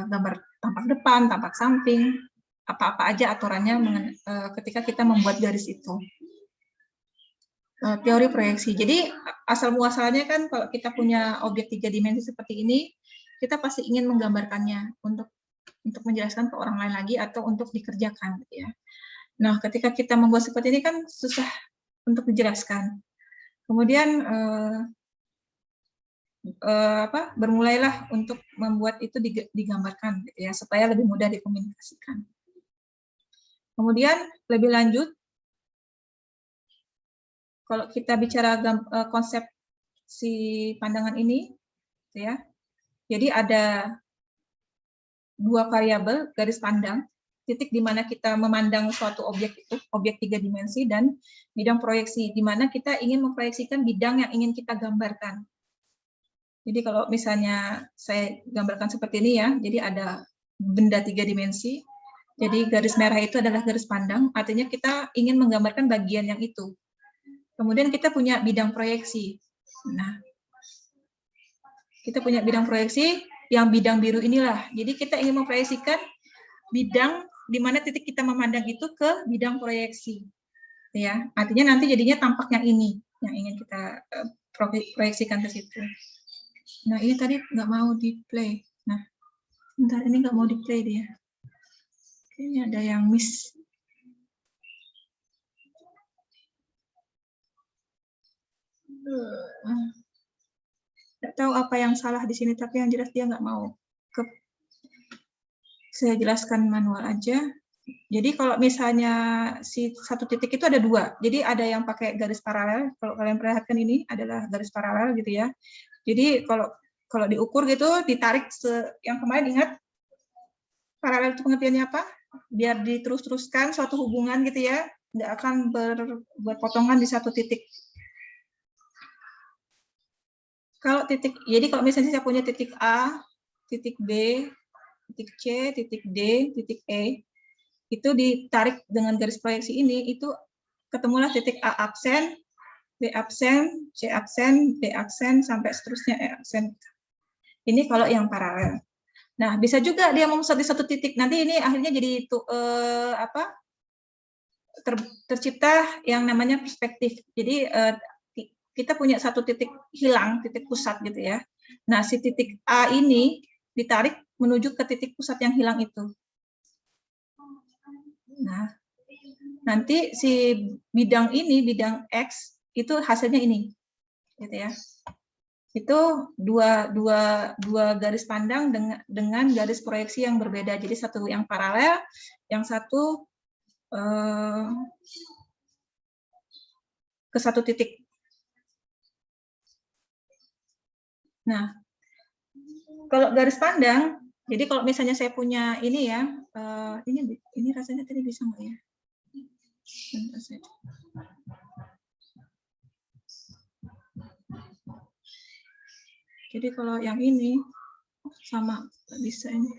gambar tampak depan, tampak samping, apa-apa aja aturannya ketika kita membuat garis itu. Teori proyeksi. Jadi asal muasalnya kan kalau kita punya objek 3 dimensi seperti ini, kita pasti ingin menggambarkannya untuk menjelaskan ke orang lain lagi atau untuk dikerjakan, gitu ya. Nah, ketika kita membuat seperti ini kan susah untuk dijelaskan. Kemudian bermulailah untuk membuat itu digambarkan, gitu ya, supaya lebih mudah dikomunikasikan. Kemudian lebih lanjut, kalau kita bicara konsep si pandangan ini, ya, jadi ada 2 variabel, garis pandang, titik di mana kita memandang suatu objek itu, objek 3 dimensi, dan bidang proyeksi, di mana kita ingin memproyeksikan bidang yang ingin kita gambarkan. Jadi kalau misalnya saya gambarkan seperti ini ya, jadi ada benda 3 dimensi, jadi garis merah itu adalah garis pandang, artinya kita ingin menggambarkan bagian yang itu. Kemudian kita punya bidang proyeksi. Nah, kita punya bidang proyeksi yang bidang biru inilah. Jadi kita ingin memproyeksikan bidang di mana titik kita memandang itu ke bidang proyeksi. Ya, artinya nanti jadinya tampak yang ini yang ingin kita proyeksikan ke situ. Nah, ini tadi nggak mau di-play. Nah, bentar, ini nggak mau di-play dia. Kayaknya ada yang miss. Nggak tahu apa yang salah di sini, tapi yang jelas dia nggak mau. Saya jelaskan manual aja. Jadi kalau misalnya si satu titik itu ada 2. Jadi ada yang pakai garis paralel. Kalau kalian perhatikan ini adalah garis paralel gitu ya. Jadi kalau diukur gitu, ditarik yang kemarin ingat paralel itu pengertiannya apa? Biar diterus-teruskan suatu hubungan gitu ya, nggak akan berpotongan di satu titik. Jadi kalau misalnya saya punya titik A, titik B, titik C, titik D, titik E, itu ditarik dengan garis proyeksi ini, itu ketemulah titik A absen, B absen, C absen, D absen, sampai seterusnya E absen. Ini kalau yang paralel. Nah, bisa juga dia memusat di satu titik. Nanti ini akhirnya jadi tercipta yang namanya perspektif. Jadi kita punya satu titik hilang, titik pusat gitu ya. Nah, si titik A ini ditarik menuju ke titik pusat yang hilang itu. Nah, nanti si bidang ini, bidang X, itu hasilnya ini. Gitu ya. Itu dua garis pandang dengan garis proyeksi yang berbeda. Jadi satu yang paralel, yang satu ke satu titik. Nah, kalau garis pandang, jadi kalau misalnya saya punya ini ya, ini rasanya tadi bisa nggak ya? Jadi kalau yang ini sama bisa ini.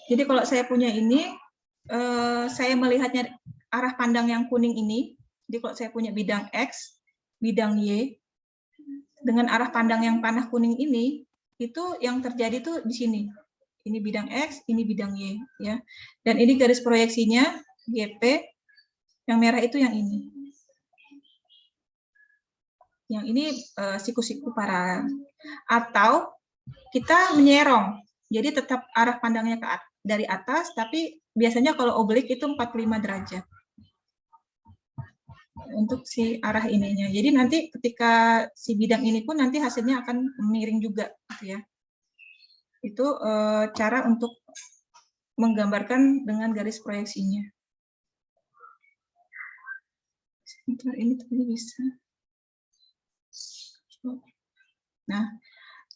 Jadi kalau saya punya ini, saya melihatnya arah pandang yang kuning ini. Jadi kalau saya punya bidang X, bidang Y, dengan arah pandang yang panah kuning ini, itu yang terjadi tuh di sini. Ini bidang X, ini bidang Y, ya. Dan ini garis proyeksinya GP, yang merah itu yang ini. Yang ini siku-siku paralel. Atau kita menyerong, jadi tetap arah pandangnya dari atas, tapi biasanya kalau oblik itu 45 derajat. Untuk si arah ininya. Jadi nanti ketika si bidang ini pun nanti hasilnya akan miring juga, gitu ya. Itu cara untuk menggambarkan dengan garis proyeksinya. Sebentar, ini tadi bisa. Nah,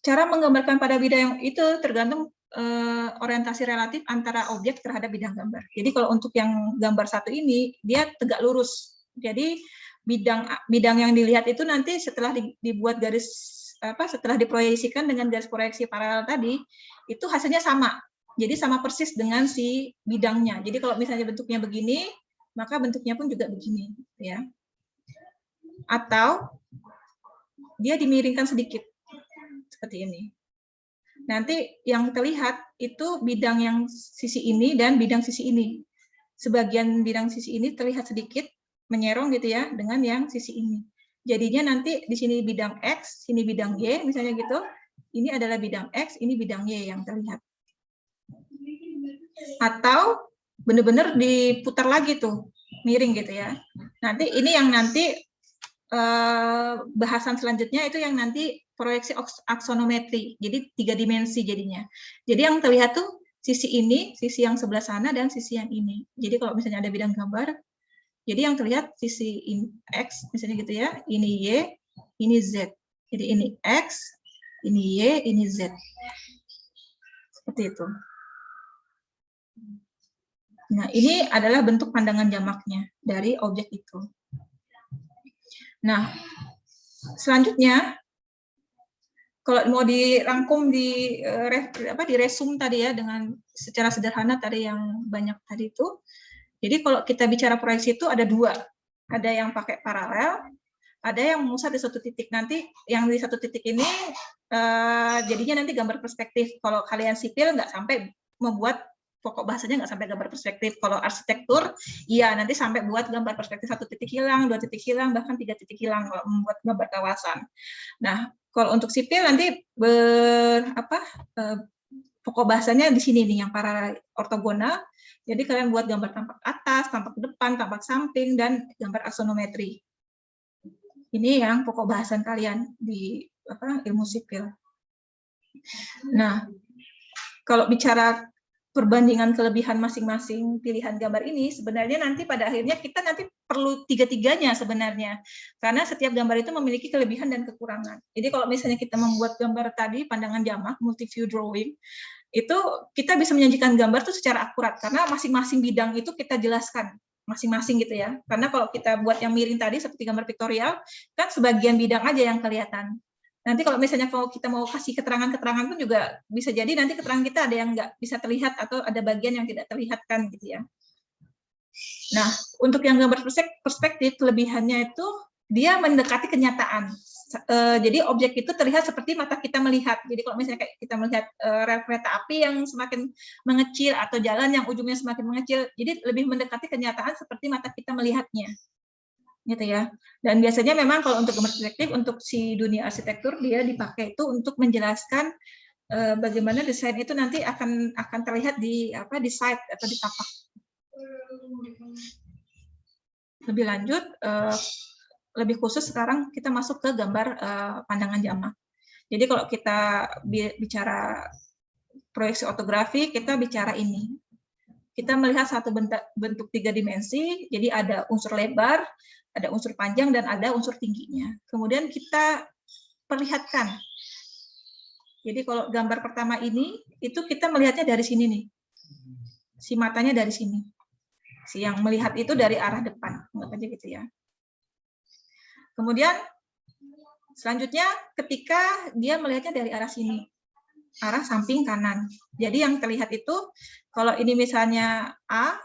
cara menggambarkan pada bidang itu tergantung orientasi relatif antara objek terhadap bidang gambar. Jadi kalau untuk yang gambar satu ini, dia tegak lurus. Jadi bidang yang dilihat itu nanti setelah dibuat garis setelah diproyeksikan dengan garis proyeksi paralel tadi, itu hasilnya sama. Jadi sama persis dengan si bidangnya. Jadi kalau misalnya bentuknya begini, maka bentuknya pun juga begini, ya. Atau dia dimiringkan sedikit seperti ini. Nanti yang terlihat itu bidang yang sisi ini dan bidang sisi ini. Sebagian bidang sisi ini terlihat sedikit menyerong gitu ya dengan yang sisi ini. Jadinya nanti di sini bidang X, sini bidang Y, misalnya gitu. Ini adalah bidang X, ini bidang Y yang terlihat. Atau benar-benar diputar lagi tuh, miring gitu ya. Nanti ini yang nanti bahasan selanjutnya itu yang nanti proyeksi aksonometri. Jadi 3 dimensi jadinya. Jadi yang terlihat tuh sisi ini, sisi yang sebelah sana, dan sisi yang ini. Jadi kalau misalnya ada bidang gambar, jadi yang terlihat sisi X, misalnya gitu ya, ini Y, ini Z. Jadi ini X, ini Y, ini Z. Seperti itu. Nah, ini adalah bentuk pandangan jamaknya dari objek itu. Nah, selanjutnya, kalau mau dirangkum di resum tadi ya, dengan secara sederhana tadi yang banyak tadi itu, jadi kalau kita bicara proyeksi itu ada 2. Ada yang pakai paralel, ada yang memusat di satu titik. Nanti yang di satu titik ini jadinya nanti gambar perspektif. Kalau kalian sipil nggak sampai membuat, pokok bahasanya nggak sampai gambar perspektif. Kalau arsitektur, iya nanti sampai buat gambar perspektif 1 titik hilang, 2 titik hilang, bahkan 3 titik hilang kalau membuat gambar kawasan. Nah, kalau untuk sipil nanti pokok bahasanya di sini nih yang paralel ortogonal. Jadi kalian buat gambar tampak atas, tampak depan, tampak samping, dan gambar aksonometri. Ini yang pokok bahasan kalian di ilmu sipil. Nah, kalau bicara perbandingan kelebihan masing-masing pilihan gambar ini, sebenarnya nanti pada akhirnya kita nanti perlu 3-tiganya sebenarnya. Karena setiap gambar itu memiliki kelebihan dan kekurangan. Jadi kalau misalnya kita membuat gambar tadi, pandangan jamak, multi-view drawing, itu kita bisa menyajikan gambar tuh secara akurat. Karena masing-masing bidang itu kita jelaskan. Masing-masing gitu ya. Karena kalau kita buat yang miring tadi, seperti gambar piktorial, kan sebagian bidang aja yang kelihatan. Nanti kalau misalnya kalau kita mau kasih keterangan-keterangan pun juga bisa jadi nanti keterangan kita ada yang nggak bisa terlihat atau ada bagian yang tidak terlihatkan gitu ya. Nah, untuk yang gambar perspektif, kelebihannya itu dia mendekati kenyataan. Jadi objek itu terlihat seperti mata kita melihat. Jadi kalau misalnya kayak kita melihat rel kereta api yang semakin mengecil atau jalan yang ujungnya semakin mengecil, jadi lebih mendekati kenyataan seperti mata kita melihatnya. Gitu ya. Dan biasanya memang kalau untuk gambar perspektif untuk si dunia arsitektur dia dipakai itu untuk menjelaskan bagaimana desain itu nanti akan terlihat di site atau di tapak. Lebih lanjut lebih khusus sekarang kita masuk ke gambar pandangan jamak. Jadi kalau kita bicara proyeksi ortografi, kita bicara ini. Kita melihat satu bentuk 3 dimensi, jadi ada unsur lebar, ada unsur panjang, dan ada unsur tingginya. Kemudian kita perlihatkan. Jadi kalau gambar pertama ini, itu kita melihatnya dari sini nih. Si matanya dari sini. Si yang melihat itu dari arah depan. Anggap aja gitu ya. Kemudian selanjutnya ketika dia melihatnya dari arah sini. Arah samping kanan. Jadi yang terlihat itu kalau ini misalnya A,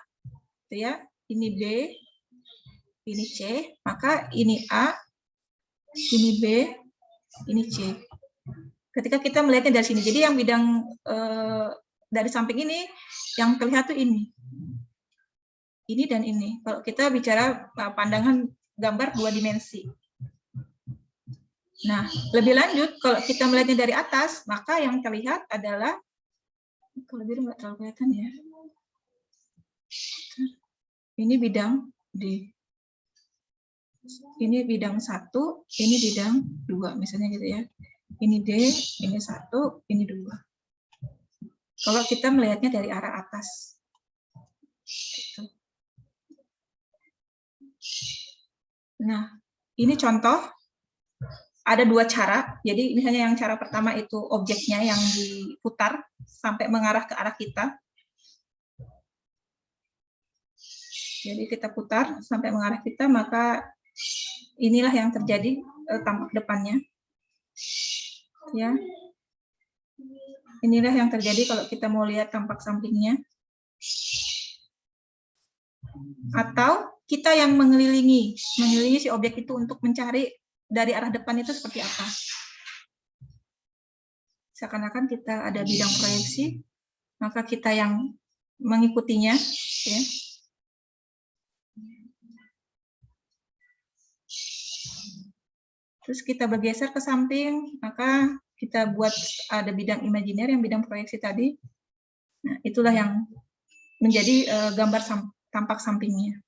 gitu ya, ini B, ini C, maka ini A, ini B, ini C. Ketika kita melihatnya dari sini, jadi yang bidang dari samping ini yang terlihat tuh ini dan ini. Kalau kita bicara pandangan gambar 2 dimensi. Nah, lebih lanjut, kalau kita melihatnya dari atas, maka yang terlihat adalah, kalau biru nggak terlalu kelihatan ya. Ini bidang D. Ini bidang 1, ini bidang 2, misalnya gitu ya. Ini D, ini 1, ini 2. Kalau kita melihatnya dari arah atas. Gitu. Nah, ini contoh. Ada 2 cara. Jadi misalnya yang cara pertama itu objeknya yang diputar sampai mengarah ke arah kita. Jadi kita putar sampai mengarah kita, maka inilah yang terjadi tampak depannya. Ya. Inilah yang terjadi kalau kita mau lihat tampak sampingnya. Atau kita yang mengelilingi si objek itu untuk mencari dari arah depan itu seperti apa. Seakan-akan kita ada bidang proyeksi, maka kita yang mengikutinya. Ya. Terus kita bergeser ke samping, maka kita buat ada bidang imajiner yang bidang proyeksi tadi. Nah, itulah yang menjadi gambar tampak sampingnya.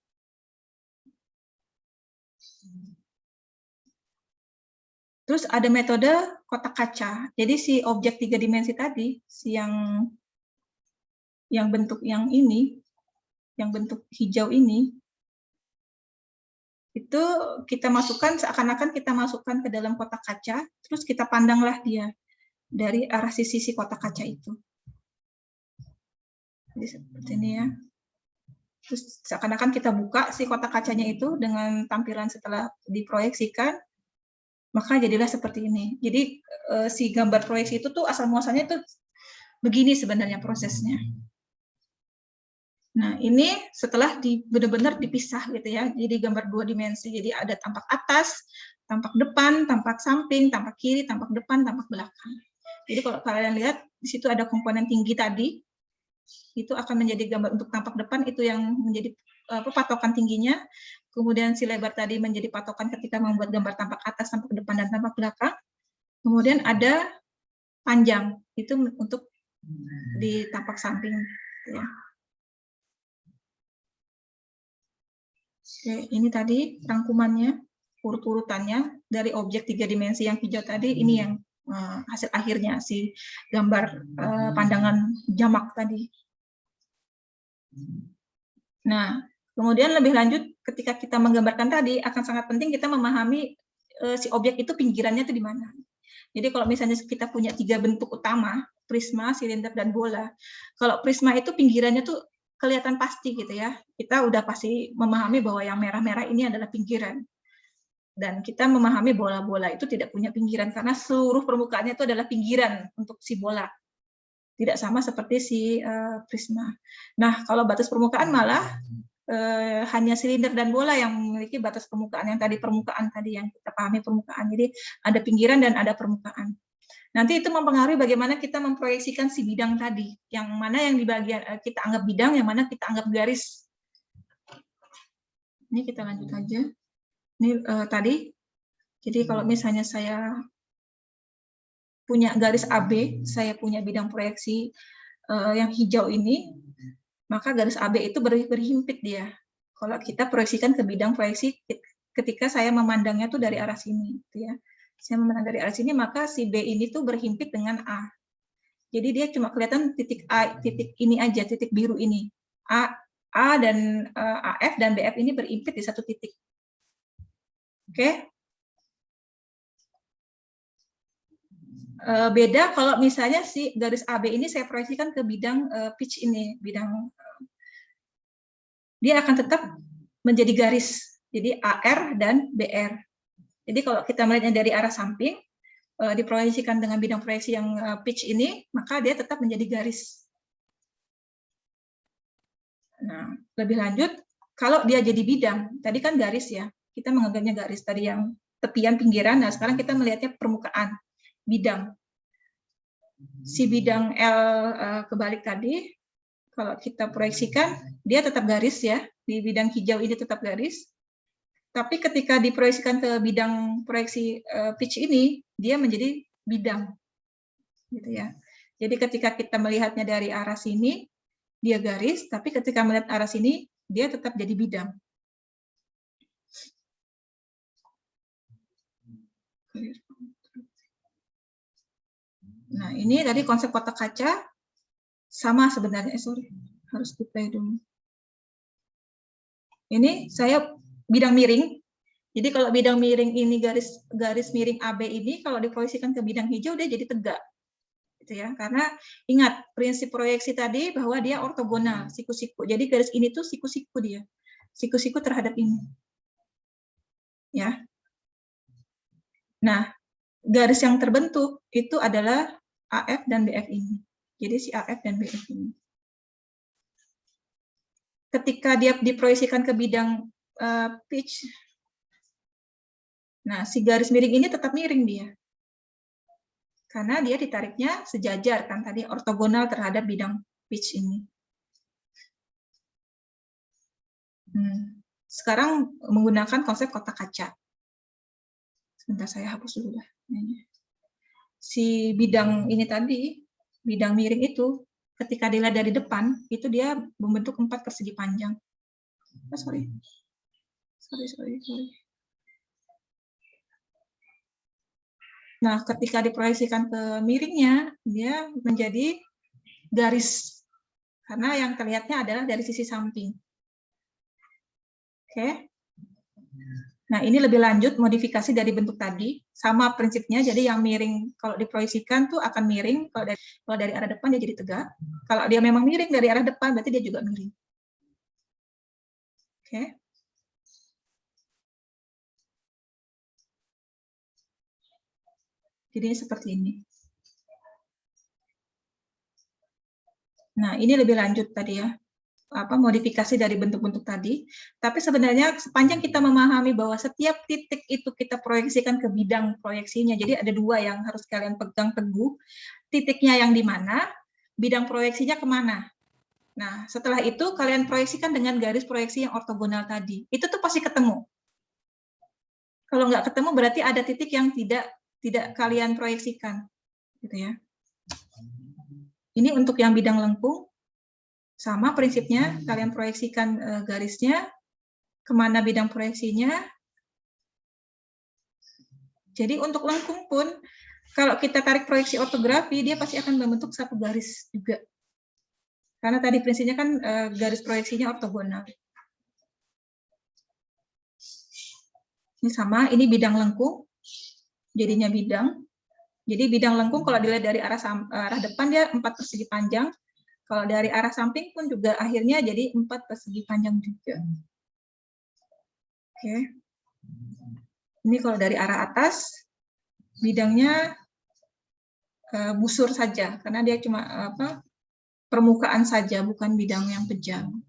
Terus ada metode kotak kaca. Jadi si objek 3 dimensi tadi, si yang bentuk yang ini, yang bentuk hijau ini, itu kita masukkan, seakan-akan kita masukkan ke dalam kotak kaca, terus kita pandanglah dia dari arah sisi kotak kaca itu. Jadi seperti ini ya. Terus seakan-akan kita buka si kotak kacanya itu dengan tampilan setelah diproyeksikan, maka jadilah seperti ini. Jadi si gambar proyeksi itu tuh asal muasalnya tuh begini sebenarnya prosesnya. Nah, ini setelah benar-benar dipisah gitu ya. Jadi gambar 2 dimensi. Jadi ada tampak atas, tampak depan, tampak samping, tampak kiri, tampak depan, tampak belakang. Jadi kalau kalian lihat di situ ada komponen tinggi tadi, itu akan menjadi gambar untuk tampak depan, itu yang menjadi patokan tingginya. Kemudian si lebar tadi menjadi patokan ketika membuat gambar tampak atas, tampak depan, dan tampak belakang. Kemudian ada panjang, itu untuk di tampak samping. Ya. Oke, ini tadi rangkumannya, urut-urutannya dari objek 3 dimensi yang hijau tadi, ini yang hasil akhirnya, si gambar pandangan jamak tadi. Nah, kemudian lebih lanjut, ketika kita menggambarkan tadi, akan sangat penting kita memahami si objek itu pinggirannya itu di mana. Jadi kalau misalnya kita punya 3 bentuk utama, prisma, silinder, dan bola. Kalau prisma itu pinggirannya tuh kelihatan pasti gitu ya. Kita udah pasti memahami bahwa yang merah-merah ini adalah pinggiran. Dan kita memahami bola-bola itu tidak punya pinggiran, karena seluruh permukaannya itu adalah pinggiran untuk si bola. Tidak sama seperti si prisma. Nah, kalau batas permukaan malah hanya silinder dan bola yang memiliki batas permukaan, yang tadi permukaan tadi yang kita pahami permukaan. Jadi ada pinggiran dan ada permukaan. Nanti itu mempengaruhi bagaimana kita memproyeksikan si bidang tadi, yang mana yang di bagian kita anggap bidang, yang mana kita anggap garis. Ini kita lanjut aja. Ini tadi. Jadi kalau misalnya saya punya garis AB, saya punya bidang proyeksi yang hijau ini, maka garis AB itu berhimpit dia. Kalau kita proyeksikan ke bidang proyeksi ketika saya memandangnya tuh dari arah sini, gitu ya. Saya memandang dari arah sini, maka si B ini tuh berhimpit dengan A. Jadi dia cuma kelihatan titik A, titik ini aja, titik biru ini. A dan AF dan BF ini berimpit di satu titik. Oke. Beda kalau misalnya si garis AB ini saya proyeksikan ke bidang pitch ini, dia akan tetap menjadi garis. Jadi AR dan BR. Jadi kalau kita melihatnya dari arah samping, diproyeksikan dengan bidang proyeksi yang pitch ini, maka dia tetap menjadi garis. Nah, lebih lanjut, kalau dia jadi bidang, tadi kan garis ya, kita menganggapnya garis tadi yang tepian pinggiran. Nah, sekarang kita melihatnya permukaan bidang. Si bidang L kebalik tadi, kalau kita proyeksikan, dia tetap garis ya, di bidang hijau ini tetap garis. Tapi ketika diproyeksikan ke bidang proyeksi pitch ini, dia menjadi bidang, gitu ya. Jadi ketika kita melihatnya dari arah sini, dia garis, tapi ketika melihat arah sini, dia tetap jadi bidang. Nah, ini tadi konsep kotak kaca sama sebenarnya. Harus di-play dulu. Ini saya bidang miring. Jadi kalau bidang miring ini garis miring AB ini kalau diproyeksikan ke bidang hijau dia jadi tegak. Gitu ya. Karena ingat prinsip proyeksi tadi bahwa dia ortogonal, siku-siku. Jadi garis ini tuh siku-siku dia. Siku-siku terhadap ini. Ya. Nah, garis yang terbentuk itu adalah AF dan BF ini. Jadi si AF dan BF ini. Ketika dia diproyeksikan ke bidang pitch, nah si garis miring ini tetap miring dia. Karena dia ditariknya sejajar kan tadi ortogonal terhadap bidang pitch ini. Sekarang menggunakan konsep kotak kaca. Sebentar saya hapus dulu dah. Si bidang ini tadi, bidang miring itu, ketika dilihat dari depan, itu dia membentuk 4 persegi panjang. Sorry. Nah, ketika diproyeksikan ke miringnya, dia menjadi garis. Karena yang terlihatnya adalah dari sisi samping. Oke. Nah, ini lebih lanjut modifikasi dari bentuk tadi, sama prinsipnya. Jadi yang miring kalau diproyeksikan tuh akan miring, kalau dari arah depan dia jadi tegak. Kalau dia memang miring dari arah depan, berarti dia juga miring. Oke. Jadi seperti ini. Nah, ini lebih lanjut tadi ya. Modifikasi dari bentuk-bentuk tadi, tapi sebenarnya sepanjang kita memahami bahwa setiap titik itu kita proyeksikan ke bidang proyeksinya, jadi ada 2 yang harus kalian pegang teguh, titiknya yang di mana, bidang proyeksinya kemana. Nah, setelah itu kalian proyeksikan dengan garis proyeksi yang ortogonal tadi, itu tuh pasti ketemu. Kalau nggak ketemu berarti ada titik yang tidak kalian proyeksikan, gitu ya. Ini untuk yang bidang lengkung. Sama prinsipnya, kalian proyeksikan garisnya, kemana bidang proyeksinya. Jadi untuk lengkung pun, kalau kita tarik proyeksi ortografi, dia pasti akan membentuk satu garis juga. Karena tadi prinsipnya kan garis proyeksinya ortogonal. Ini sama, ini bidang lengkung, jadinya bidang. Jadi bidang lengkung kalau dilihat dari arah depan, dia 4 persegi panjang. Kalau dari arah samping pun juga akhirnya jadi 4 persegi panjang juga. Oke. Ini kalau dari arah atas, bidangnya busur saja, karena dia cuma permukaan saja, bukan bidang yang kejam.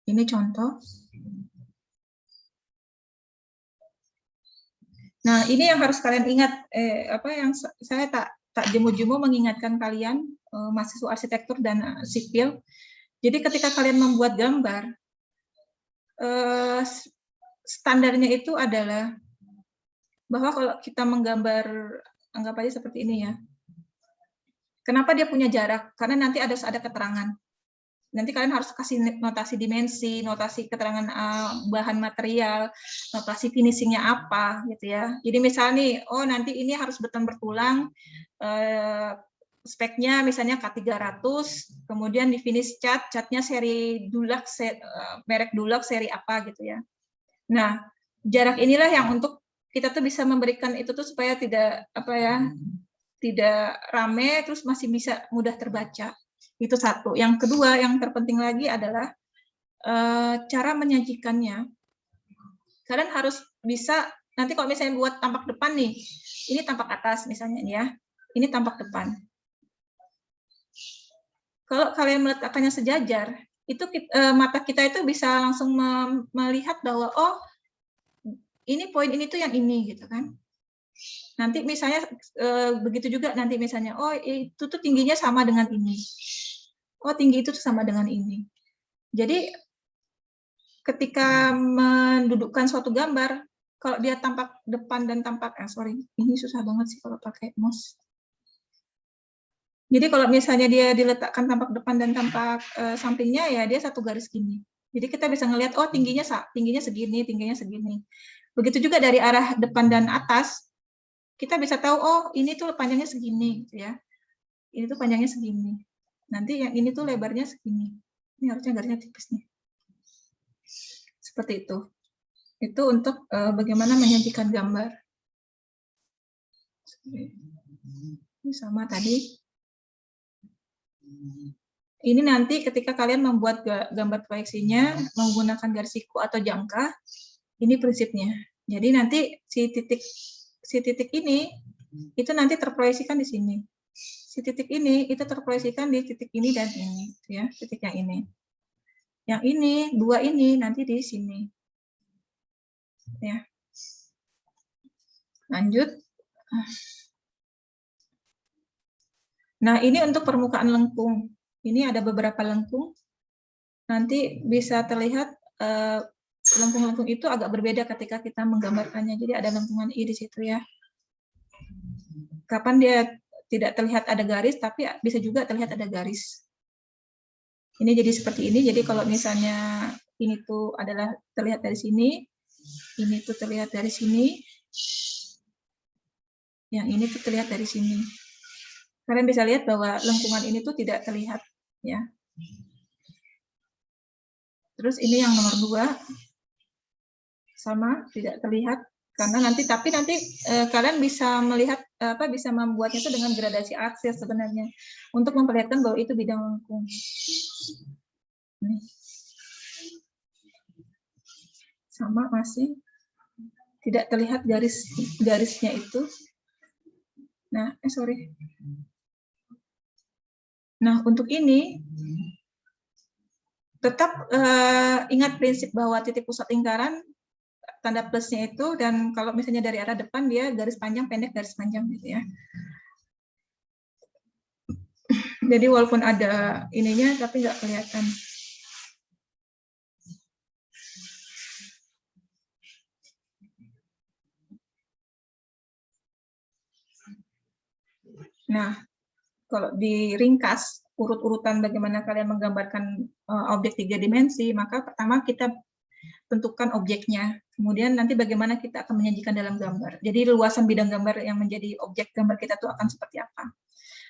Ini contoh. Nah, ini yang harus kalian ingat, yang saya tak jemu-jemu mengingatkan kalian, mahasiswa arsitektur dan sipil. Jadi ketika kalian membuat gambar, standarnya itu adalah bahwa kalau kita menggambar, anggap aja seperti ini ya. Kenapa dia punya jarak? Karena nanti ada keterangan. nanti kalian harus kasih notasi dimensi, notasi keterangan bahan material, notasi finishingnya apa gitu ya. Jadi misalnya nih, oh nanti ini harus beton bertulang, speknya misalnya K300, kemudian di finish catnya seri Dulux, merek Dulux seri apa gitu ya. Nah, jarak inilah yang untuk kita tuh bisa memberikan itu tuh supaya tidak tidak rame, terus masih bisa mudah terbaca. Itu satu. Yang kedua, yang terpenting lagi adalah cara menyajikannya. Kalian harus bisa, nanti kalau misalnya buat tampak depan nih, ini tampak atas misalnya ya, ini tampak depan. Kalau kalian meletakkannya sejajar, itu mata kita itu bisa langsung melihat bahwa oh ini poin ini tuh yang ini gitu kan. Nanti misalnya begitu juga nanti misalnya oh itu tuh tingginya sama dengan ini. Oh tinggi itu tuh sama dengan ini. Jadi ketika mendudukkan suatu gambar, kalau dia tampak depan dan tampak ini susah banget sih kalau pakai mouse. Jadi kalau misalnya dia diletakkan tampak depan dan tampak sampingnya ya dia satu garis gini. Jadi kita bisa ngelihat oh tingginya segini, tingginya segini. Begitu juga dari arah depan dan atas, kita bisa tahu oh ini tuh panjangnya segini gitu ya. Ini tuh panjangnya segini. Nanti yang ini tuh lebarnya segini. Ini harusnya garisnya tipis nih. Seperti itu. Itu untuk bagaimana menyajikan gambar. Ini sama tadi. Ini nanti ketika kalian membuat gambar proyeksinya menggunakan garis siku atau jangka, ini prinsipnya. Jadi nanti si titik ini itu nanti terproyeksikan di sini. Si titik ini itu terproyeksikan di titik ini dan ini, ya, titik yang ini. Yang ini, dua ini nanti di sini. Ya. Lanjut. Nah, ini untuk permukaan lengkung. Ini ada beberapa lengkung. Nanti bisa terlihat lengkung-lengkung itu agak berbeda ketika kita menggambarkannya. Jadi ada lengkungan I di situ ya. Kapan dia tidak terlihat ada garis, tapi bisa juga terlihat ada garis. Ini jadi seperti ini. Jadi kalau misalnya ini tuh adalah terlihat dari sini, ini tuh terlihat dari sini, yang ini tuh terlihat dari sini. Kalian bisa lihat bahwa lengkungan ini tuh tidak terlihat, ya. Terus ini yang nomor 2, sama tidak terlihat karena nanti kalian bisa melihat bisa membuatnya itu dengan gradasi aksis sebenarnya untuk memperlihatkan bahwa itu bidang lengkung. Nih. Sama masih tidak terlihat garisnya itu. Nah, Nah, untuk ini tetap ingat prinsip bahwa titik pusat lingkaran tanda plusnya itu, dan kalau misalnya dari arah depan dia garis panjang pendek garis panjang gitu ya. Jadi walaupun ada ininya tapi nggak kelihatan. Nah, kalau diringkas urut-urutan bagaimana kalian menggambarkan objek 3 dimensi, maka pertama kita tentukan objeknya, kemudian nanti bagaimana kita akan menyajikan dalam gambar. Jadi luasan bidang gambar yang menjadi objek gambar kita itu akan seperti apa.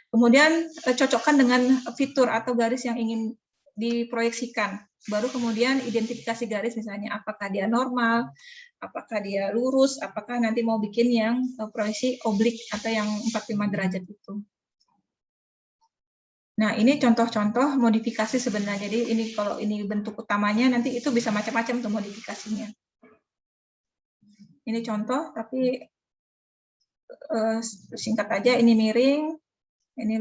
Kemudian cocokkan dengan fitur atau garis yang ingin diproyeksikan. Baru kemudian identifikasi garis, misalnya apakah dia normal, apakah dia lurus, apakah nanti mau bikin yang proyeksi oblik atau yang 45 derajat itu. Nah, ini contoh-contoh modifikasi sebenarnya. Jadi ini kalau ini bentuk utamanya, nanti itu bisa macam-macam tuh modifikasinya. Ini contoh, tapi singkat aja, ini miring, ini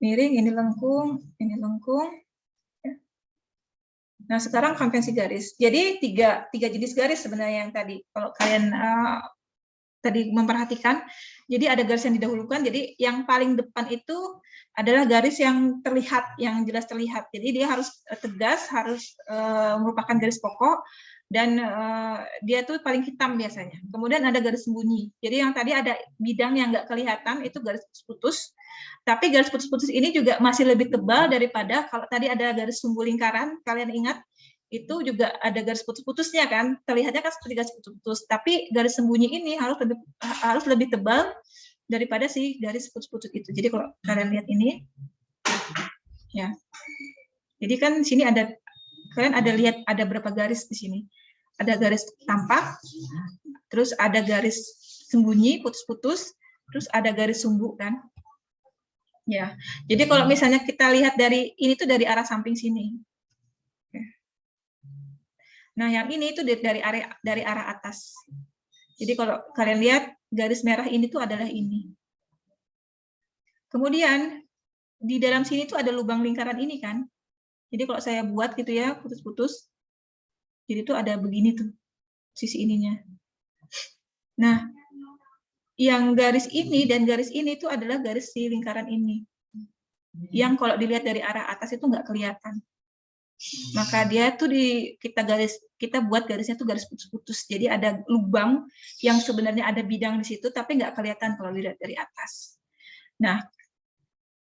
miring, ini lengkung, ini lengkung. Nah, sekarang konvensi garis. Jadi tiga jenis garis sebenarnya yang tadi. Kalau kalian tadi memperhatikan, jadi ada garis yang didahulukan. Jadi yang paling depan itu adalah garis yang terlihat, yang jelas terlihat. Jadi dia harus tegas, harus merupakan garis pokok. dan dia tuh paling hitam biasanya. Kemudian ada garis sembunyi. Jadi yang tadi ada bidang yang nggak kelihatan itu garis putus-putus. Tapi garis putus-putus ini juga masih lebih tebal daripada kalau tadi ada garis sumbu lingkaran. Kalian ingat itu juga ada garis putus-putusnya kan? Terlihatnya kan seperti garis putus-putus. Tapi garis sembunyi ini harus lebih tebal daripada si garis putus-putus itu. Jadi kalau kalian lihat ini, ya. Jadi kan di sini ada, kalian ada lihat ada berapa garis di sini? Ada garis tampak, terus ada garis sembunyi, putus-putus, terus ada garis sumbu kan? Ya. Jadi kalau misalnya kita lihat dari ini tuh dari arah samping sini. Nah, yang ini itu dari arah atas. Jadi kalau kalian lihat garis merah ini tuh adalah ini. Kemudian di dalam sini tuh ada lubang lingkaran ini kan. Jadi kalau saya buat gitu ya, putus-putus. Jadi tuh ada begini tuh sisi ininya. Nah, yang garis ini dan garis ini tuh adalah garis si lingkaran ini. Yang kalau dilihat dari arah atas itu nggak kelihatan. Maka dia tuh kita buat garisnya tuh garis putus-putus. Jadi ada lubang yang sebenarnya ada bidang di situ, tapi nggak kelihatan kalau dilihat dari atas. Nah,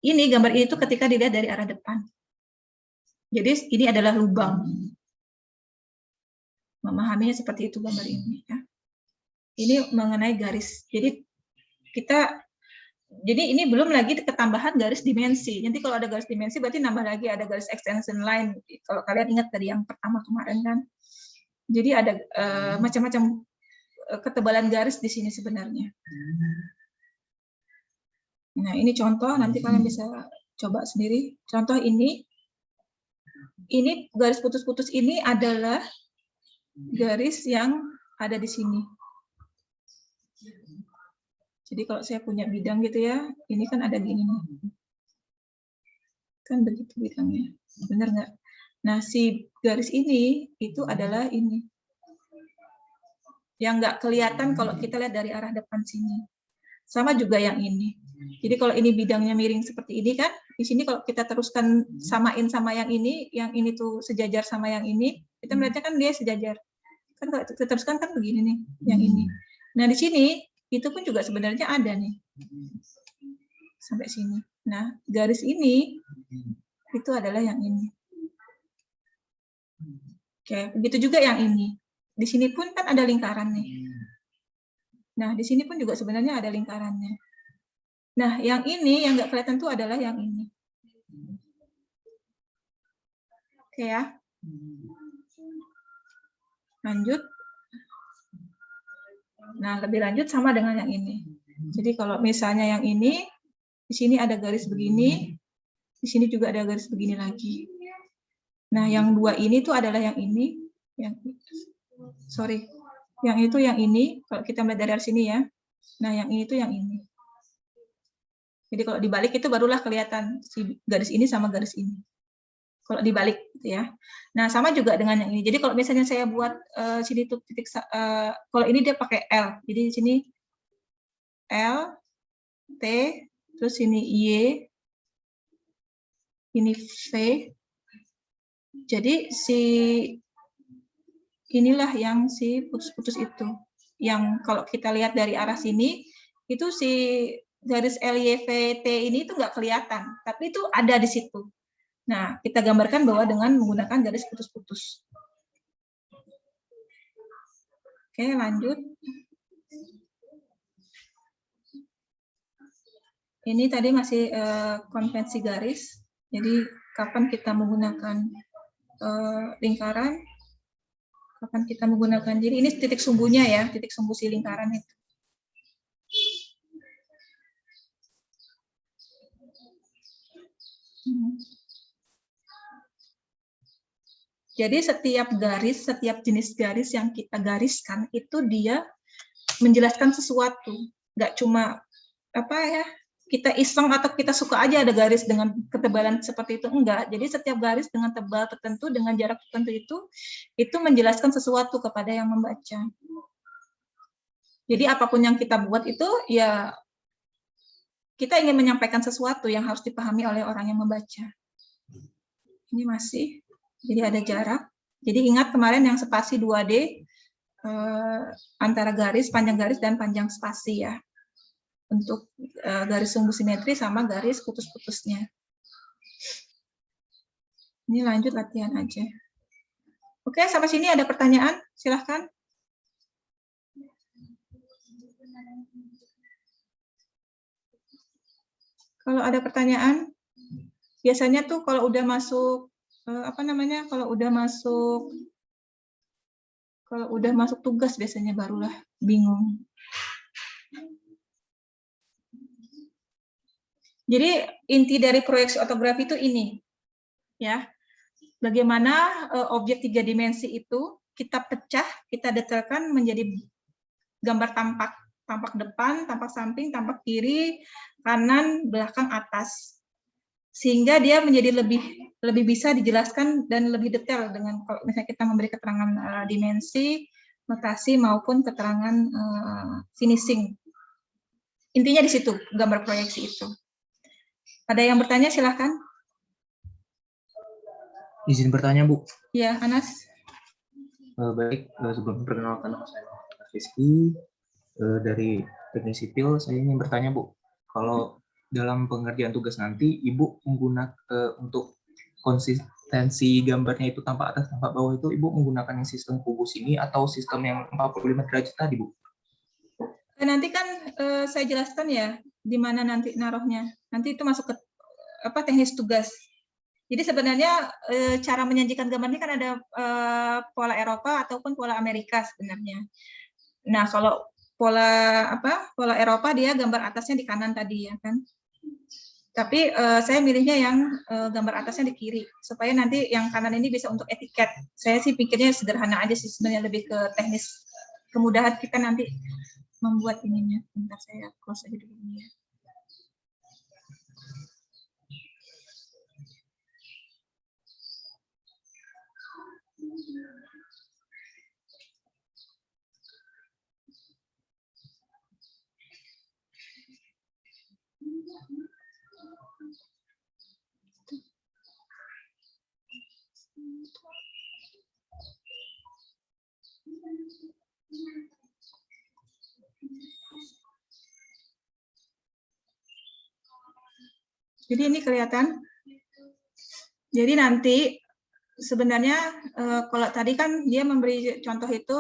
ini gambar ini tuh ketika dilihat dari arah depan. Jadi ini adalah lubang. Memahaminya seperti itu gambar ini. Ya. Ini mengenai garis. Jadi ini belum lagi ketambahan garis dimensi. Nanti kalau ada garis dimensi berarti nambah lagi ada garis extension line. Kalau kalian ingat tadi yang pertama kemarin kan. Jadi ada macam-macam ketebalan garis di sini sebenarnya. Nah, ini contoh, nanti kalian bisa coba sendiri. Contoh ini garis putus-putus ini adalah garis yang ada di sini. Jadi kalau saya punya bidang gitu ya, ini kan ada gini nih. Kan begitu bidangnya. Benar nggak? Nah, si garis ini, itu adalah ini. Yang nggak kelihatan kalau kita lihat dari arah depan sini. Sama juga yang ini. Jadi kalau ini bidangnya miring seperti ini kan, di sini kalau kita teruskan samain sama yang ini tuh sejajar sama yang ini, kita melihatnya kan dia sejajar. Kan kalau kita teruskan kan begini nih, yang ini. Nah, di sini, itu pun juga sebenarnya ada nih. Sampai sini. Nah, garis ini, itu adalah yang ini. Oke, begitu juga yang ini. Di sini pun kan ada lingkaran nih. Nah, di sini pun juga sebenarnya ada lingkarannya. Nah, yang ini yang nggak kelihatan itu adalah yang ini. Oke ya. Lanjut. Nah, lebih lanjut sama dengan yang ini. Jadi kalau misalnya yang ini, di sini ada garis begini, di sini juga ada garis begini lagi. Nah, yang dua ini tuh adalah yang ini, yang itu yang ini. Kalau kita melihat dari sini ya. Nah, yang ini tuh yang ini. Jadi kalau dibalik itu barulah kelihatan si garis ini sama garis ini. Kalau dibalik gitu ya. Nah, sama juga dengan yang ini. Jadi kalau misalnya saya buat sini tuh titik kalau ini dia pakai L. Jadi di sini L, T, terus ini Y, ini V. Jadi inilah yang si putus-putus itu. Yang kalau kita lihat dari arah sini itu si garis LYVT ini itu nggak kelihatan, tapi itu ada di situ. Nah, kita gambarkan bahwa dengan menggunakan garis putus-putus. Oke, lanjut. Ini tadi masih konvensi garis. Jadi, kapan kita menggunakan lingkaran, kapan kita menggunakan, jadi ini titik sumbunya ya, titik sumbu si lingkaran itu. Jadi setiap garis, setiap jenis garis yang kita gariskan itu dia menjelaskan sesuatu, nggak cuma apa ya kita iseng atau kita suka aja ada garis dengan ketebalan seperti itu, enggak. Jadi setiap garis dengan tebal tertentu, dengan jarak tertentu itu menjelaskan sesuatu kepada yang membaca. Jadi apapun yang kita buat itu ya kita ingin menyampaikan sesuatu yang harus dipahami oleh orang yang membaca. Ini masih, jadi ada jarak. Jadi ingat kemarin yang spasi 2D, antara garis, panjang garis, dan panjang spasi ya. Untuk garis sumbu simetri sama garis putus-putusnya. Ini lanjut latihan aja. Oke, sampai sini ada pertanyaan? Silahkan. Kalau ada pertanyaan, biasanya tuh kalau udah masuk, kalau udah masuk tugas biasanya barulah bingung. Jadi inti dari proyeksi ortografi itu ini, ya. Bagaimana objek 3 dimensi itu kita pecah, kita detailkan menjadi gambar tampak depan, tampak samping, tampak kiri, kanan, belakang, atas. Sehingga dia menjadi lebih bisa dijelaskan dan lebih detail dengan kalau misalnya kita memberi keterangan dimensi, notasi maupun keterangan finishing. Intinya di situ gambar proyeksi itu. Ada yang bertanya, silahkan. Izin bertanya, Bu. Ya, Anas. Baik, sebelum perkenalkan nama saya Rizky, dari teknik sipil, saya ingin bertanya, Bu. Kalau dalam pengerjaan tugas nanti, Ibu menggunakan untuk konsistensi gambarnya itu tampak atas, tampak bawah itu, Ibu menggunakan yang sistem kubus ini atau sistem yang 45 derajat tadi, Bu? Nanti kan saya jelaskan ya, di mana nanti naruhnya. Nanti itu masuk ke teknis tugas. Jadi sebenarnya cara menyajikan gambar ini kan ada pola Eropa ataupun pola Amerika sebenarnya. Nah, kalau pola Eropa dia gambar atasnya di kanan tadi ya kan. Tapi saya milihnya yang gambar atasnya di kiri supaya nanti yang kanan ini bisa untuk etiket. Saya sih pikirnya sederhana aja sih sebenarnya, lebih ke teknis kemudahan kita nanti membuat ininya. Bentar saya close aja dulu ini ya. Jadi ini kelihatan. Jadi nanti sebenarnya kalau tadi kan dia memberi contoh itu,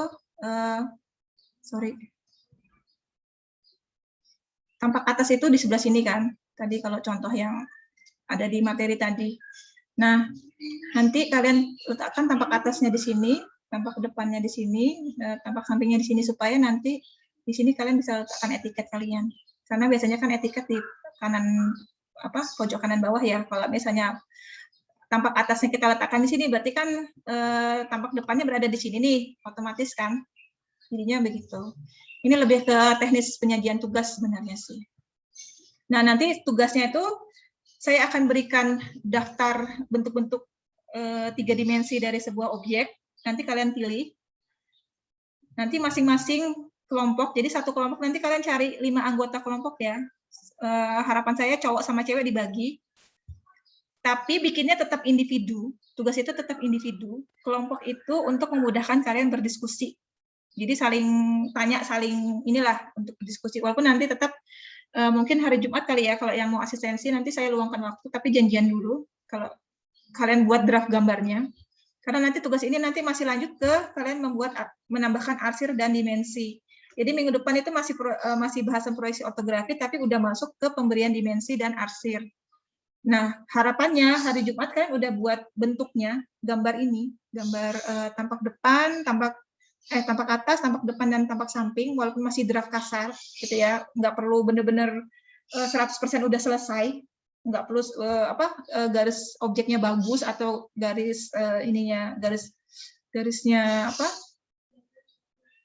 tampak atas itu di sebelah sini kan. Tadi kalau contoh yang ada di materi tadi. Nah, nanti kalian letakkan tampak atasnya di sini, tampak depannya di sini, tampak sampingnya di sini supaya nanti di sini kalian bisa letakkan etiket kalian. Karena biasanya kan etiket di kanan pojok kanan bawah ya. Kalau misalnya tampak atasnya kita letakkan di sini, berarti kan tampak depannya berada di sini nih, otomatis kan. Jadinya begitu. Ini lebih ke teknis penyajian tugas sebenarnya sih. Nah, nanti tugasnya itu saya akan berikan daftar bentuk-bentuk 3 dimensi dari sebuah objek. Nanti kalian pilih. Nanti masing-masing kelompok, jadi satu kelompok nanti kalian cari 5 anggota kelompok ya. Harapan saya cowok sama cewek dibagi. Tapi bikinnya tetap individu. Tugas itu tetap individu. Kelompok itu untuk memudahkan kalian berdiskusi. Jadi saling tanya, saling inilah untuk berdiskusi. Walaupun nanti tetap mungkin hari Jumat kali ya, kalau yang mau asistensi nanti saya luangkan waktu, tapi janjian dulu kalau kalian buat draft gambarnya. Karena nanti tugas ini nanti masih lanjut ke kalian menambahkan arsir dan dimensi. Jadi minggu depan itu masih bahasan proyeksi ortografi, tapi udah masuk ke pemberian dimensi dan arsir. Nah, harapannya hari Jumat kalian udah buat bentuknya, gambar ini, gambar tampak depan, tampak atas, tampak depan, dan tampak samping, walaupun masih draft kasar, gitu ya, nggak perlu bener-bener 100% udah selesai, nggak perlu garis objeknya bagus atau garis garisnya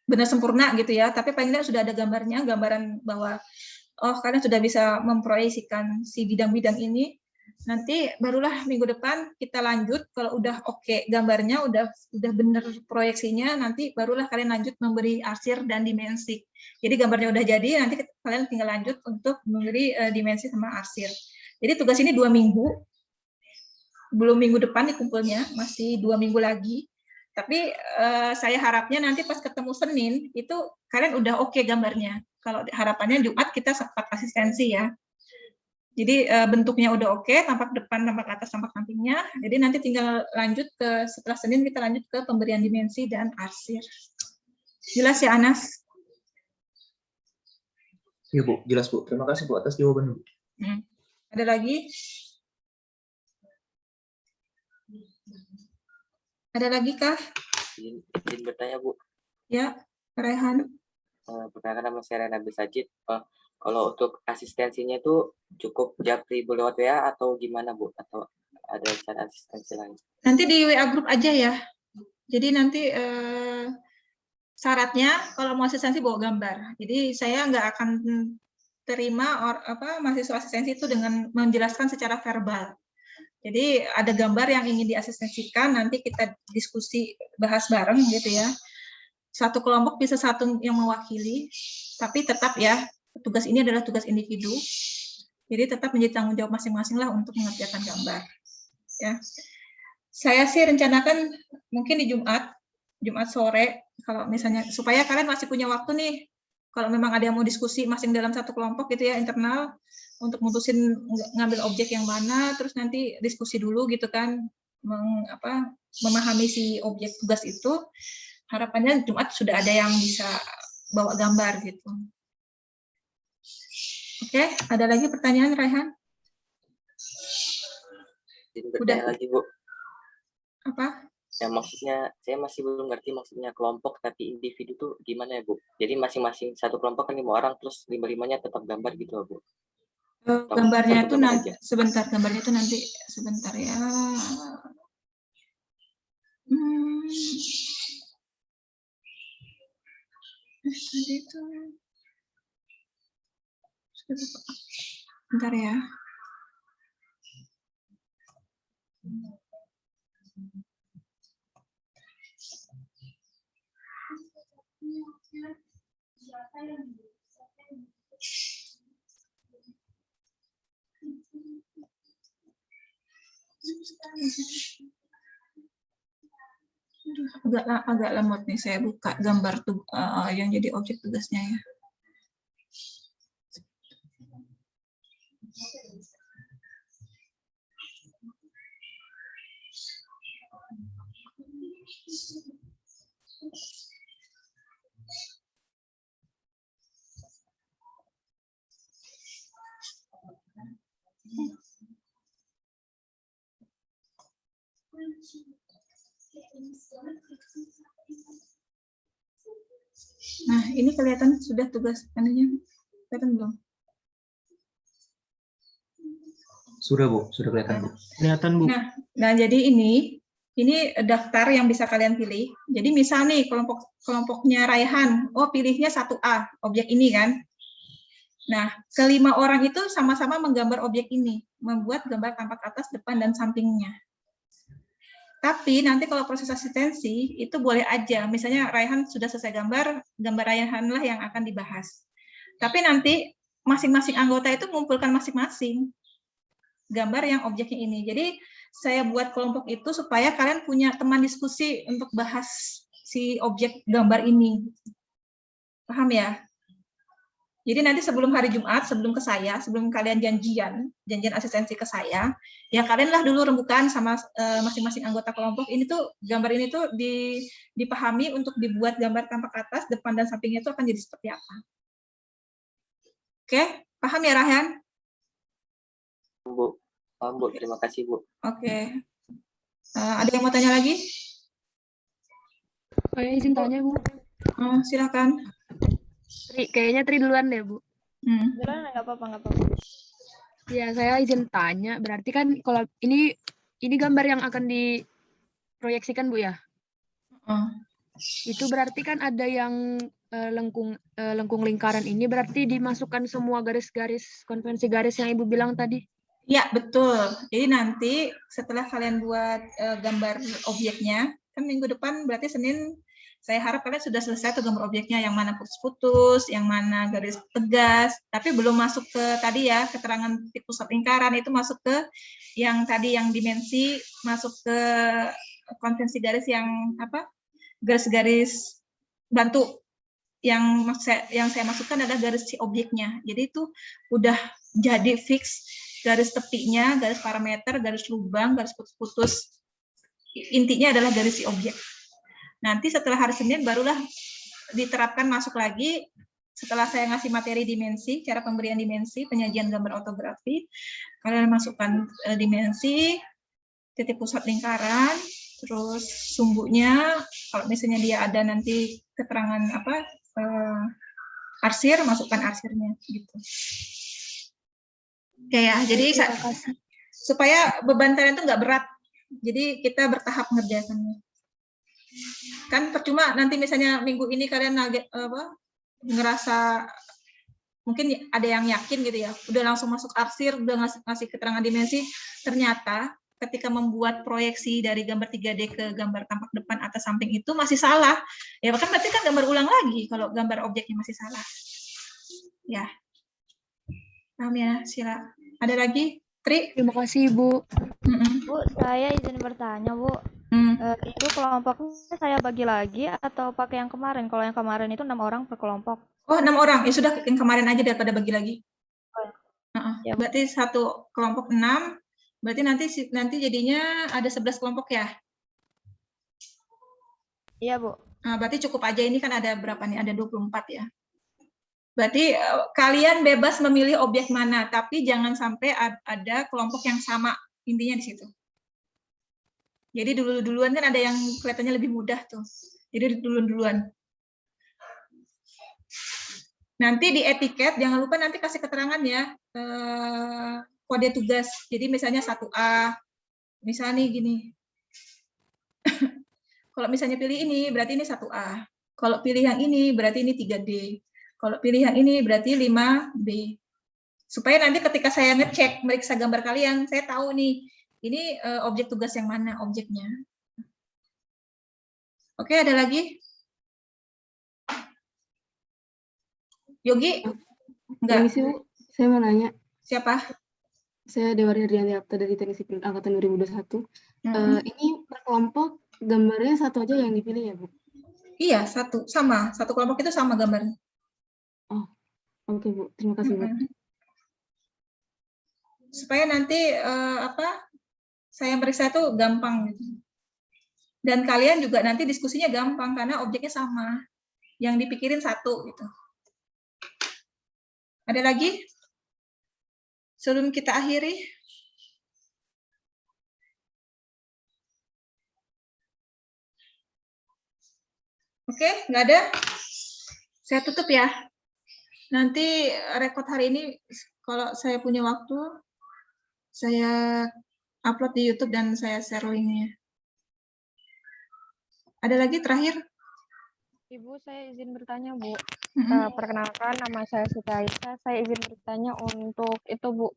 benar sempurna gitu ya, tapi paling tidak sudah ada gambarnya, gambaran bahwa kalian sudah bisa memproyeksikan si bidang-bidang ini. Nanti barulah minggu depan kita lanjut, kalau udah oke gambarnya, udah benar proyeksinya, nanti barulah kalian lanjut memberi arsir dan dimensi. Jadi gambarnya udah jadi, nanti kalian tinggal lanjut untuk memberi dimensi sama arsir. Jadi tugas ini 2 minggu, belum minggu depan dikumpulnya, masih 2 minggu lagi. Tapi saya harapnya nanti pas ketemu Senin itu kalian udah oke gambarnya. Kalau harapannya Jumat kita sempat asistensi ya. Jadi bentuknya udah oke, tampak depan, tampak atas, tampak sampingnya. Jadi nanti tinggal lanjut ke setelah Senin kita lanjut ke pemberian dimensi dan arsir. Jelas ya Anas? Iya Bu, jelas Bu. Terima kasih Bu atas jawaban Bu. Ada lagi? Ada lagi kah? Izin bertanya Bu. Ya, Rehan. Perkenalkan nama saya Rena Besajid. Kalau untuk asistensinya itu cukup japri lewat WA atau gimana Bu? Atau ada cara asistensi lain? Nanti di WA grup aja ya. Jadi nanti syaratnya kalau mau asistensi bawa gambar. Jadi saya nggak akan terima mahasiswa asistensi itu dengan menjelaskan secara verbal. Jadi ada gambar yang ingin diasistensikan, nanti kita diskusi bahas bareng gitu ya. Satu kelompok bisa satu yang mewakili, tapi tetap ya tugas ini adalah tugas individu. Jadi tetap menjadi tanggung jawab masing-masing lah untuk mengerjakan gambar. Ya, saya sih rencanakan mungkin di Jumat sore, kalau misalnya supaya kalian masih punya waktu nih. Kalau memang ada yang mau diskusi masing dalam satu kelompok gitu ya internal untuk mutusin ngambil objek yang mana, terus nanti diskusi dulu gitu kan, memahami si objek tugas itu. Harapannya Jumat sudah ada yang bisa bawa gambar gitu. Oke, ada lagi pertanyaan Raihan? Udah lagi Bu. Apa? Ya maksudnya saya masih belum ngerti maksudnya kelompok tapi individu tuh gimana ya Bu? Jadi masing-masing satu kelompok kan 5 orang terus 5-5-nya tetap gambar gitu Bu. Gambarnya itu nanti sebentar, gambarnya itu nanti sebentar ya. Tadi itu bentar ya. Agak lemot nih, saya buka gambar yang jadi objek tugasnya ya. Nah, ini kelihatan sudah tugas anunya, kelihatan belum? Sudah Bu, sudah kelihatan Bu. Kelihatan Bu. Nah jadi ini daftar yang bisa kalian pilih. Jadi misal nih kelompoknya Raihan, oh pilihnya 1A, objek ini kan. Nah, kelima orang itu sama-sama menggambar objek ini, membuat gambar tampak atas, depan, dan sampingnya. Tapi nanti kalau proses asistensi itu boleh aja, misalnya Raihan sudah selesai gambar Raihan lah yang akan dibahas. Tapi nanti masing-masing anggota itu mengumpulkan masing-masing gambar yang objeknya ini. Jadi saya buat kelompok itu supaya kalian punya teman diskusi untuk bahas si objek gambar ini. Paham ya? Jadi nanti sebelum hari Jumat, sebelum ke saya, sebelum kalian janjian asistensi ke saya, ya kalianlah dulu rembukan sama masing-masing anggota kelompok. Ini tuh gambar ini tuh dipahami untuk dibuat gambar tampak atas, depan dan sampingnya itu akan jadi seperti apa. Oke, paham ya Raihan? Bu, paham Bu, terima kasih Bu. Oke. Ada yang mau tanya lagi? Saya izin tanya Bu. Silakan. Kayaknya Tri duluan deh Bu. Duluan nggak apa-apa. Ya, saya izin tanya. Berarti kan kalau ini gambar yang akan diproyeksikan Bu ya? Itu berarti kan ada yang lengkung lingkaran ini berarti dimasukkan semua garis-garis konvensi garis yang Ibu bilang tadi? Ya, betul. Jadi nanti setelah kalian buat gambar objeknya, kan minggu depan berarti Senin, saya harap kalian sudah selesai tuh gambar objeknya, yang mana putus-putus, yang mana garis tegas, tapi belum masuk ke tadi ya, keterangan titik pusat lingkaran, itu masuk ke yang tadi yang dimensi, masuk ke konvensi garis yang apa? Garis-garis bantu. Yang saya masukkan adalah garis si objeknya. Jadi itu udah jadi fix garis tepinya, garis parameter, garis lubang, garis putus-putus. Intinya adalah garis si objek. Nanti setelah hari Senin barulah diterapkan masuk lagi. Setelah saya ngasih materi dimensi, cara pemberian dimensi, penyajian gambar ortografi, kalian masukkan dimensi, titik pusat lingkaran, terus sumbunya, kalau misalnya dia ada nanti keterangan apa, arsir, masukkan arsirnya, gitu. Oke ya, jadi supaya beban kalian itu nggak berat, jadi kita bertahap mengerjakannya. Kan percuma nanti misalnya minggu ini kalian ngerasa mungkin ada yang yakin gitu ya, udah langsung masuk arsir, udah ngasih keterangan dimensi, ternyata ketika membuat proyeksi dari gambar 3D ke gambar tampak depan atas samping itu masih salah. Ya kan berarti kan gambar ulang lagi kalau gambar objeknya masih salah. Ya. Paham ya, Sila. Ada lagi? Tri? Terima kasih, Bu. Bu, saya izin bertanya, Bu. Itu kelompoknya saya bagi lagi atau pakai yang kemarin? Kalau yang kemarin itu 6 orang per kelompok. Oh, 6 orang. Ya sudah, yang kemarin aja daripada bagi lagi. Ya, berarti satu kelompok 6. Berarti nanti jadinya ada 11 kelompok ya? Iya, Bu. Nah, berarti cukup aja, ini kan ada berapa nih? Ada 24 ya. Berarti kalian bebas memilih objek mana, tapi jangan sampai ada kelompok yang sama, intinya di situ. Jadi duluan kan ada yang kelihatannya lebih mudah tuh. Jadi duluan. Nanti di etiket, jangan lupa nanti kasih keterangan ya, kode tugas. Jadi misalnya 1A, misalnya nih gini. Kalau misalnya pilih ini, berarti ini 1A. Kalau pilih yang ini, berarti ini 3D. Kalau pilih yang ini, berarti 5B. Supaya nanti ketika saya ngecek, meriksa gambar kalian, saya tahu nih, ini objek tugas yang mana objeknya. Oke, ada lagi? Yogi? Enggak. Permisi, Bu. Saya mau nanya. Siapa? Saya Dewa Herdianti Apta dari Teknik Sipil Angkatan 2021. Ini per kelompok gambarnya satu aja yang dipilih ya, Bu? Iya, satu. Sama. Satu kelompok itu sama gambarnya. Oh, oke, Bu. Terima kasih, Bu. Supaya nanti saya meriksa itu gampang gitu. Dan kalian juga nanti diskusinya gampang karena objeknya sama. Yang dipikirin satu gitu. Ada lagi? Sebelum kita akhiri. Oke, nggak ada? Saya tutup ya. Nanti rekod hari ini, kalau saya punya waktu, saya upload di YouTube dan saya share linknya. Ada lagi terakhir? Ibu, saya izin bertanya, Bu. Perkenalkan, nama saya Siti Aisyah. Saya izin bertanya untuk itu, Bu.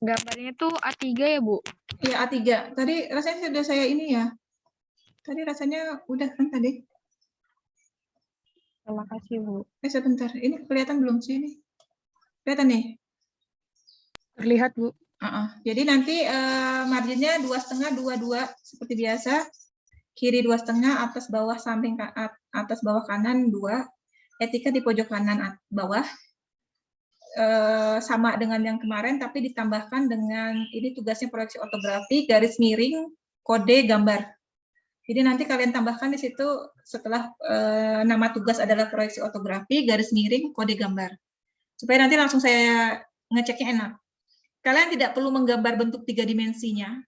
Gambarnya itu A3 ya, Bu? Iya, A3. Tadi rasanya sudah saya ini ya. Tadi rasanya udah kan tadi? Terima kasih, Bu. Sebentar. Ini kelihatan belum sih ini? Kelihatan nih? Terlihat, Bu. Jadi nanti marginnya 2,5, 2,2 seperti biasa. Kiri 2,5, atas bawah samping atas bawah kanan 2. Etika di pojok kanan bawah. Sama dengan yang kemarin, tapi ditambahkan dengan ini tugasnya proyeksi ortografi, garis miring, kode gambar. Jadi nanti kalian tambahkan di situ setelah nama tugas adalah proyeksi ortografi, garis miring, kode gambar. Supaya nanti langsung saya ngeceknya enak. Kalian tidak perlu menggambar bentuk 3 dimensinya.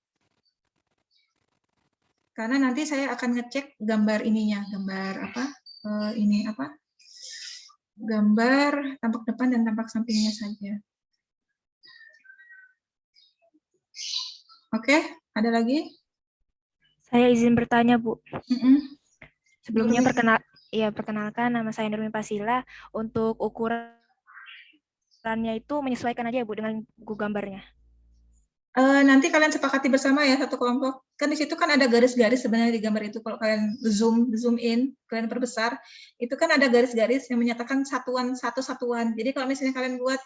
Karena nanti saya akan ngecek gambar ininya, gambar apa? Ini apa? Gambar tampak depan dan tampak sampingnya saja. Oke, ada lagi? Saya izin bertanya, Bu. Sebelumnya perkenalkan nama saya Nurmi Pasila. Untuk ukurannya itu menyesuaikan aja, Bu, dengan buku gambarnya. Nanti kalian sepakati bersama ya satu kelompok. Kan di situ kan ada garis-garis sebenarnya di gambar itu. Kalau kalian zoom in, kalian perbesar, itu kan ada garis-garis yang menyatakan satu satuan. Jadi kalau misalnya kalian buat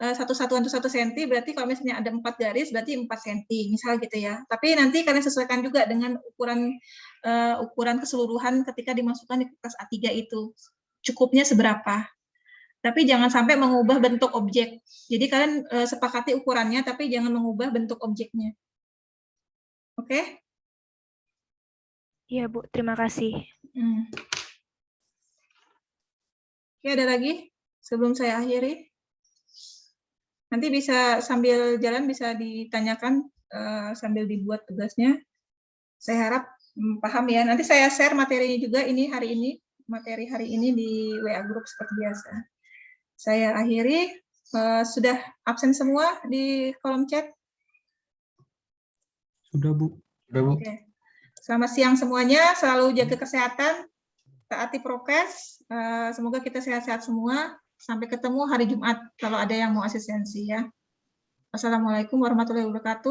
satu satuan itu 1 cm, berarti kalau misalnya ada 4 garis berarti 4 cm, misal gitu ya. Tapi nanti kalian sesuaikan juga dengan ukuran keseluruhan ketika dimasukkan di kertas A3 itu. Cukupnya seberapa. Tapi jangan sampai mengubah bentuk objek. Jadi kalian sepakati ukurannya, tapi jangan mengubah bentuk objeknya. Oke? Iya, Bu. Terima kasih. Oke, ada lagi? Sebelum saya akhiri. Nanti bisa sambil jalan bisa ditanyakan sambil dibuat tugasnya. Saya harap paham ya. Nanti saya share materinya juga materi hari ini di WA Group seperti biasa. Saya akhiri. Sudah absen semua di kolom chat? Sudah, Bu. Sudah, Bu. Oke. Selamat siang semuanya. Selalu jaga kesehatan. Taati prokes. Semoga kita sehat-sehat semua. Sampai ketemu hari Jumat kalau ada yang mau asistensi ya. Wassalamualaikum warahmatullahi wabarakatuh.